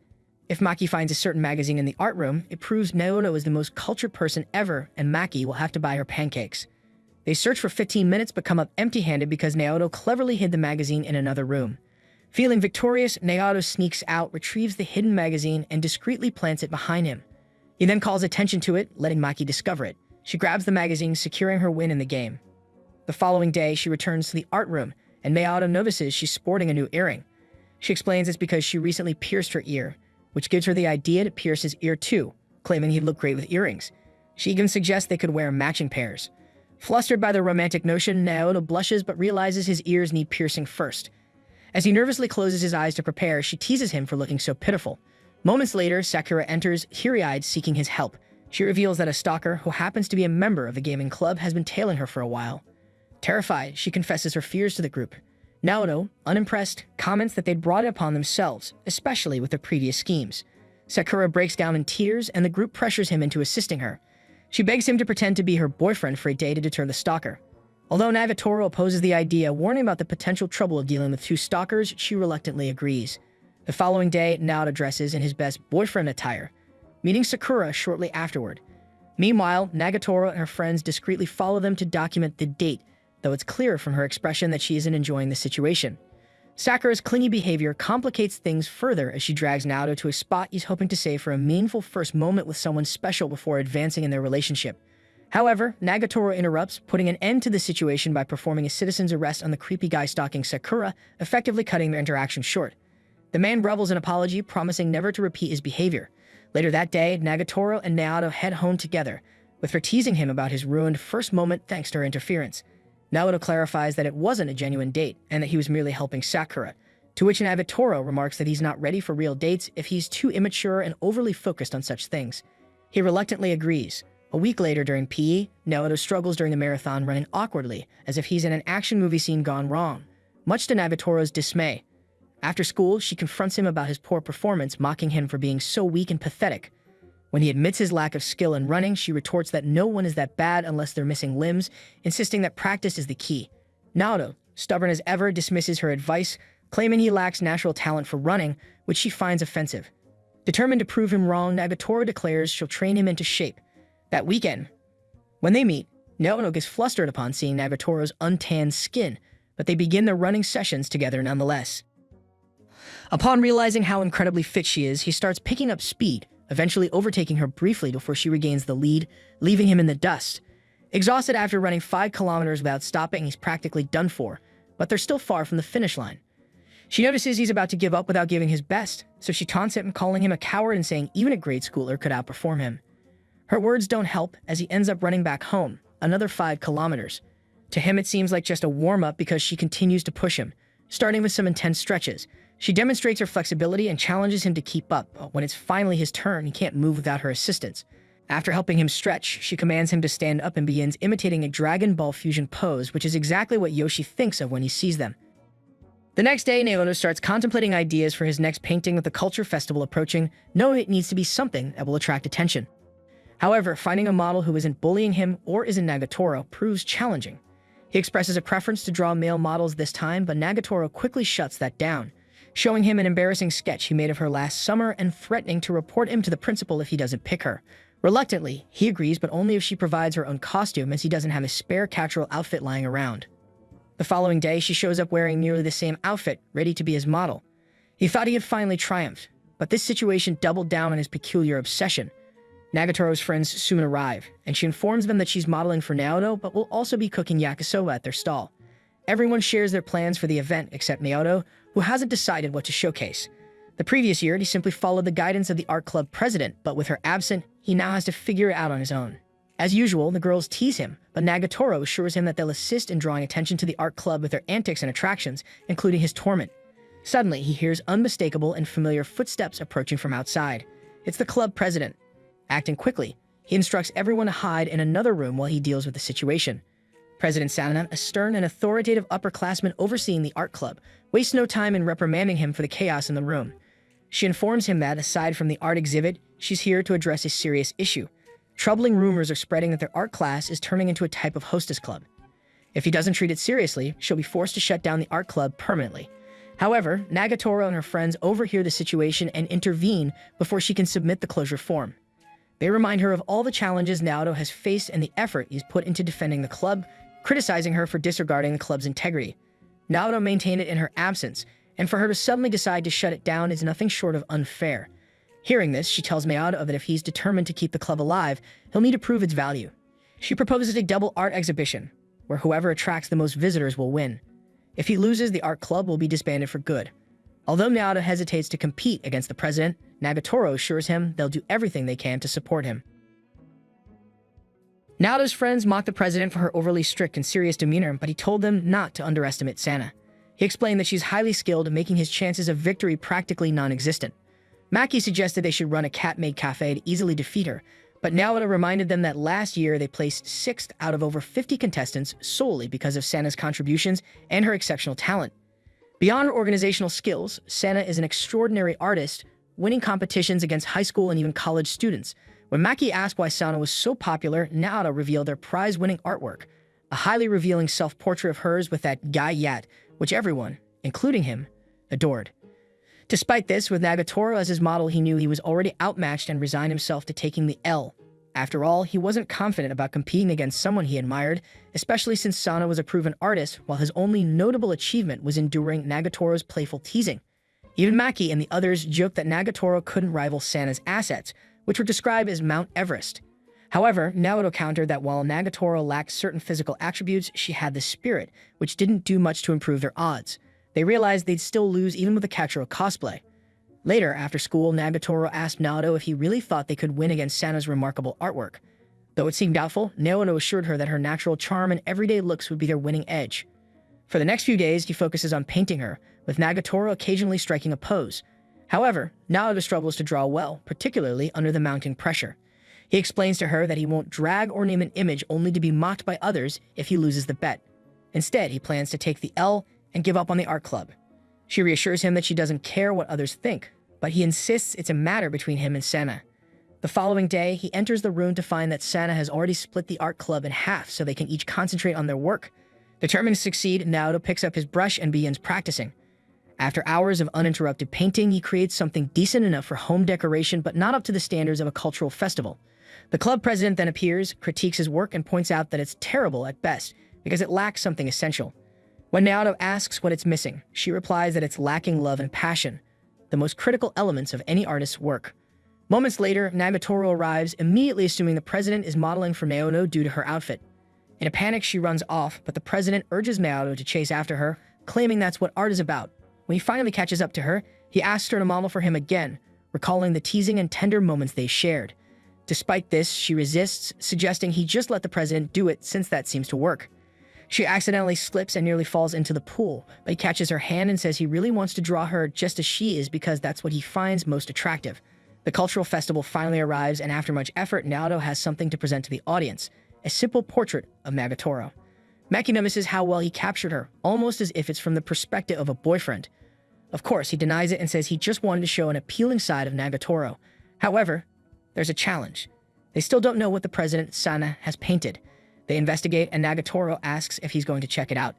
If Maki finds a certain magazine in the art room, it proves Naoto is the most cultured person ever, and Maki will have to buy her pancakes. They search for 15 minutes but come up empty-handed because Naoto cleverly hid the magazine in another room. Feeling victorious, Naoto sneaks out, retrieves the hidden magazine, and discreetly plants it behind him. He then calls attention to it, letting Maki discover it. She grabs the magazine, securing her win in the game. The following day, she returns to the art room, and Naoto notices she's sporting a new earring. She explains it's because she recently pierced her ear, which gives her the idea to pierce his ear too, claiming he'd look great with earrings. She even suggests they could wear matching pairs. Flustered by the romantic notion, Naoto blushes but realizes his ears need piercing first. As he nervously closes his eyes to prepare, she teases him for looking so pitiful. Moments later, Sakura enters, teary-eyed, seeking his help. She reveals that a stalker, who happens to be a member of the gaming club, has been tailing her for a while. Terrified, she confesses her fears to the group. Naoto, unimpressed, comments that they'd brought it upon themselves, especially with their previous schemes. Sakura breaks down in tears, and the group pressures him into assisting her. She begs him to pretend to be her boyfriend for a day to deter the stalker. Although Nagatoro opposes the idea, warning about the potential trouble of dealing with two stalkers, she reluctantly agrees. The following day, Naoto dresses in his best boyfriend attire, meeting Sakura shortly afterward. Meanwhile, Nagatoro and her friends discreetly follow them to document the date, though it's clear from her expression that she isn't enjoying the situation. Sakura's clingy behavior complicates things further as she drags Naoto to a spot he's hoping to save for a meaningful first moment with someone special before advancing in their relationship. However, Nagatoro interrupts, putting an end to the situation by performing a citizen's arrest on the creepy guy stalking Sakura, effectively cutting their interaction short. The man grovels an apology, promising never to repeat his behavior. Later that day, Nagatoro and Naoto head home together, with her teasing him about his ruined first moment thanks to her interference. Naoto clarifies that it wasn't a genuine date, and that he was merely helping Sakura, to which Nagatoro remarks that he's not ready for real dates if he's too immature and overly focused on such things. He reluctantly agrees. A week later during PE, Naoto struggles during the marathon, running awkwardly, as if he's in an action movie scene gone wrong, much to Nagatoro's dismay. After school, she confronts him about his poor performance, mocking him for being so weak and pathetic. When he admits his lack of skill in running, she retorts that no one is that bad unless they're missing limbs, insisting that practice is the key. Naoto, stubborn as ever, dismisses her advice, claiming he lacks natural talent for running, which she finds offensive. Determined to prove him wrong, Nagatoro declares she'll train him into shape. That weekend, when they meet, Naoto gets flustered upon seeing Nagatoro's untanned skin, but they begin their running sessions together nonetheless. Upon realizing how incredibly fit she is, he starts picking up speed, eventually overtaking her briefly before she regains the lead, leaving him in the dust. Exhausted after running 5 kilometers without stopping, he's practically done for, but they're still far from the finish line. She notices he's about to give up without giving his best, so she taunts him, calling him a coward and saying even a grade schooler could outperform him. Her words don't help as he ends up running back home, another 5 kilometers. To him, it seems like just a warm-up because she continues to push him, starting with some intense stretches. She demonstrates her flexibility and challenges him to keep up, but when it's finally his turn, he can't move without her assistance. After helping him stretch, she commands him to stand up and begins imitating a Dragon Ball fusion pose, which is exactly what Yoshi thinks of when he sees them. The next day, Naoto starts contemplating ideas for his next painting with the culture festival approaching, knowing it needs to be something that will attract attention. However, finding a model who isn't bullying him or isn't Nagatoro proves challenging. He expresses a preference to draw male models this time, but Nagatoro quickly shuts that down, showing him an embarrassing sketch he made of her last summer and threatening to report him to the principal if he doesn't pick her. Reluctantly, he agrees, but only if she provides her own costume, as he doesn't have a spare captural outfit lying around. The following day, she shows up wearing nearly the same outfit, ready to be his model. He thought he had finally triumphed, but this situation doubled down on his peculiar obsession. Nagatoro's friends soon arrive, and she informs them that she's modeling for Naoto, but will also be cooking yakisoba at their stall. Everyone shares their plans for the event except Naoto, who hasn't decided what to showcase. The previous year, he simply followed the guidance of the art club president, but with her absent, he now has to figure it out on his own. As usual, the girls tease him, but Nagatoro assures him that they'll assist in drawing attention to the art club with their antics and attractions, including his torment. Suddenly, he hears unmistakable and familiar footsteps approaching from outside. It's the club president. Acting quickly, he instructs everyone to hide in another room while he deals with the situation. President Sanana, a stern and authoritative upperclassman overseeing the art club, wastes no time in reprimanding him for the chaos in the room. She informs him that, aside from the art exhibit, she's here to address a serious issue. Troubling rumors are spreading that their art class is turning into a type of hostess club. If he doesn't treat it seriously, she'll be forced to shut down the art club permanently. However, Nagatoro and her friends overhear the situation and intervene before she can submit the closure form. They remind her of all the challenges Naoto has faced and the effort he's put into defending the club, criticizing her for disregarding the club's integrity. Naoto maintained it in her absence, and for her to suddenly decide to shut it down is nothing short of unfair. Hearing this, she tells Naoto that if he's determined to keep the club alive, he'll need to prove its value. She proposes a double art exhibition, where whoever attracts the most visitors will win. If he loses, the art club will be disbanded for good. Although Naoto hesitates to compete against the president, Nagatoro assures him they'll do everything they can to support him. Naoto's friends mock the president for her overly strict and serious demeanor, but he told them not to underestimate Sana. He explained that she's highly skilled, making his chances of victory practically non-existent. Maki suggested they should run a cat-made cafe to easily defeat her, but Naoto reminded them that last year they placed 6th out of over 50 contestants solely because of Sana's contributions and her exceptional talent. Beyond her organizational skills, Sana is an extraordinary artist, winning competitions against high school and even college students. When Maki asked why Sana was so popular, Naoto revealed their prize-winning artwork, a highly revealing self-portrait of hers with that guy yat, which everyone, including him, adored. Despite this, with Nagatoro as his model, he knew he was already outmatched and resigned himself to taking the L. After all, he wasn't confident about competing against someone he admired, especially since Sana was a proven artist, while his only notable achievement was enduring Nagatoro's playful teasing. Even Maki and the others joked that Nagatoro couldn't rival Sana's assets, which were described as Mount Everest. However, Naoto countered that while Nagatoro lacked certain physical attributes, she had the spirit, which didn't do much to improve their odds. They realized they'd still lose even with a Kachiro cosplay. Later, after school, Nagatoro asked Naoto if he really thought they could win against Sana's remarkable artwork. Though it seemed doubtful, Naoto assured her that her natural charm and everyday looks would be their winning edge. For the next few days, he focuses on painting her, with Nagatoro occasionally striking a pose. However, Naoto struggles to draw well, particularly under the mounting pressure. He explains to her that he won't drag or name an image only to be mocked by others if he loses the bet. Instead, he plans to take the L and give up on the art club. She reassures him that she doesn't care what others think, but he insists it's a matter between him and Sana. The following day, he enters the room to find that Sana has already split the art club in half so they can each concentrate on their work. Determined to succeed, Naoto picks up his brush and begins practicing. After hours of uninterrupted painting, he creates something decent enough for home decoration but not up to the standards of a cultural festival. The club president then appears, critiques his work, and points out that it's terrible at best because it lacks something essential. When Naoto asks what it's missing, she replies that it's lacking love and passion, the most critical elements of any artist's work. Moments later, Nagatoro arrives, immediately assuming the president is modeling for Naoto due to her outfit. In a panic, she runs off, but the president urges Naoto to chase after her, claiming that's what art is about. When he finally catches up to her, he asks her to model for him again, recalling the teasing and tender moments they shared. Despite this, she resists, suggesting he just let the president do it since that seems to work. She accidentally slips and nearly falls into the pool, but he catches her hand and says he really wants to draw her just as she is because that's what he finds most attractive. The cultural festival finally arrives, and after much effort, Naoto has something to present to the audience, a simple portrait of Nagatoro. Maki notices how well he captured her, almost as if it's from the perspective of a boyfriend. Of course, he denies it and says he just wanted to show an appealing side of Nagatoro. However, there's a challenge. They still don't know what the president, Sana, has painted. They investigate, and Nagatoro asks if he's going to check it out.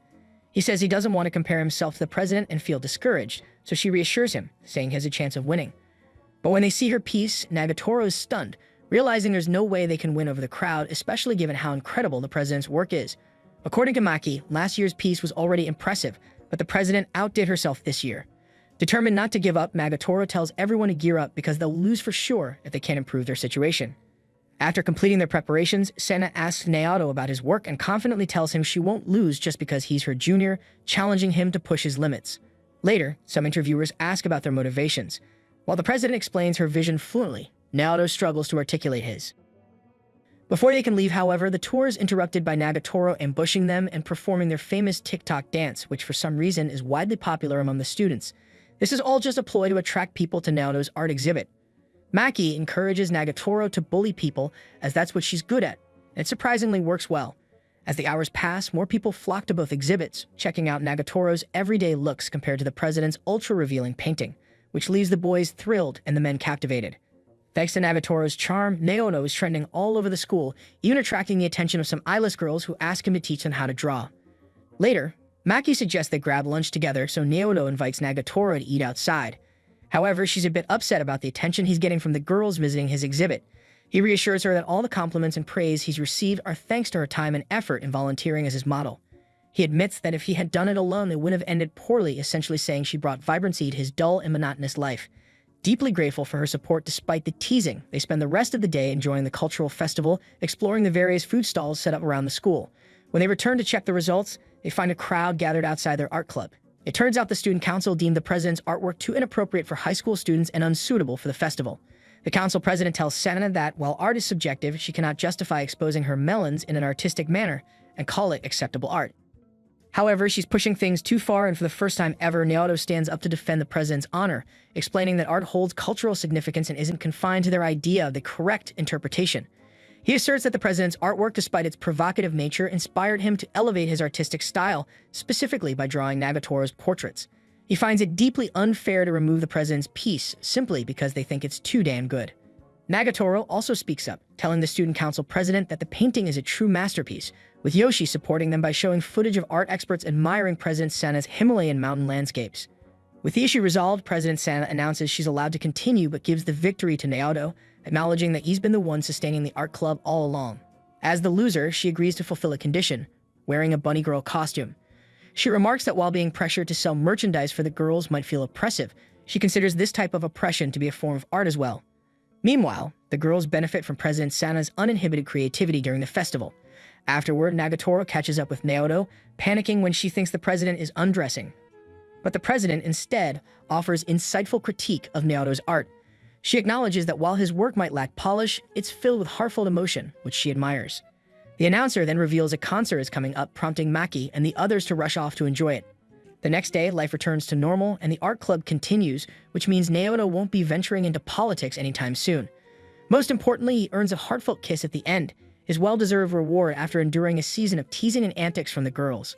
He says he doesn't want to compare himself to the president and feel discouraged, so she reassures him, saying he has a chance of winning. But when they see her piece, Nagatoro is stunned, realizing there's no way they can win over the crowd, especially given how incredible the president's work is. According to Maki, last year's piece was already impressive, but the president outdid herself this year. Determined not to give up, Nagatoro tells everyone to gear up because they'll lose for sure if they can't improve their situation. After completing their preparations, Sana asks Naoto about his work and confidently tells him she won't lose just because he's her junior, challenging him to push his limits. Later, some interviewers ask about their motivations. While the president explains her vision fluently, Naoto struggles to articulate his. Before they can leave, however, the tour is interrupted by Nagatoro ambushing them and performing their famous TikTok dance, which for some reason is widely popular among the students. This is all just a ploy to attract people to Naoto's art exhibit. Maki encourages Nagatoro to bully people, as that's what she's good at, and it surprisingly works well. As the hours pass, more people flock to both exhibits, checking out Nagatoro's everyday looks compared to the president's ultra-revealing painting, which leaves the boys thrilled and the men captivated. Thanks to Nagatoro's charm, Naoto is trending all over the school, even attracting the attention of some eyeless girls who ask him to teach them how to draw. Later, Maki suggests they grab lunch together, so Naoto invites Nagatoro to eat outside. However, she's a bit upset about the attention he's getting from the girls visiting his exhibit. He reassures her that all the compliments and praise he's received are thanks to her time and effort in volunteering as his model. He admits that if he had done it alone, it would have ended poorly, essentially saying she brought vibrancy to his dull and monotonous life. Deeply grateful for her support despite the teasing, they spend the rest of the day enjoying the cultural festival, exploring the various food stalls set up around the school. When they return to check the results, they find a crowd gathered outside their art club. It turns out the student council deemed the president's artwork too inappropriate for high school students and unsuitable for the festival. The council president tells Sana that, while art is subjective, she cannot justify exposing her melons in an artistic manner and call it acceptable art. However, she's pushing things too far, and for the first time ever, Naoto stands up to defend the president's honor, explaining that art holds cultural significance and isn't confined to their idea of the correct interpretation. He asserts that the president's artwork, despite its provocative nature, inspired him to elevate his artistic style, specifically by drawing Nagatoro's portraits. He finds it deeply unfair to remove the president's piece simply because they think it's too damn good. Nagatoro also speaks up, telling the student council president that the painting is a true masterpiece, with Yoshi supporting them by showing footage of art experts admiring President Sana's Himalayan mountain landscapes. With the issue resolved, President Sana announces she's allowed to continue but gives the victory to Naoto, acknowledging that he's been the one sustaining the art club all along. As the loser, she agrees to fulfill a condition, wearing a bunny girl costume. She remarks that while being pressured to sell merchandise for the girls might feel oppressive, she considers this type of oppression to be a form of art as well. Meanwhile, the girls benefit from President Sana's uninhibited creativity during the festival. Afterward, Nagatoro catches up with Naoto, panicking when she thinks the president is undressing. But the president instead offers insightful critique of Naoto's art. She acknowledges that while his work might lack polish, it's filled with heartfelt emotion, which she admires. The announcer then reveals a concert is coming up, prompting Maki and the others to rush off to enjoy it. The next day, life returns to normal, and the art club continues, which means Naoto won't be venturing into politics anytime soon. Most importantly, he earns a heartfelt kiss at the end, his well-deserved reward after enduring a season of teasing and antics from the girls.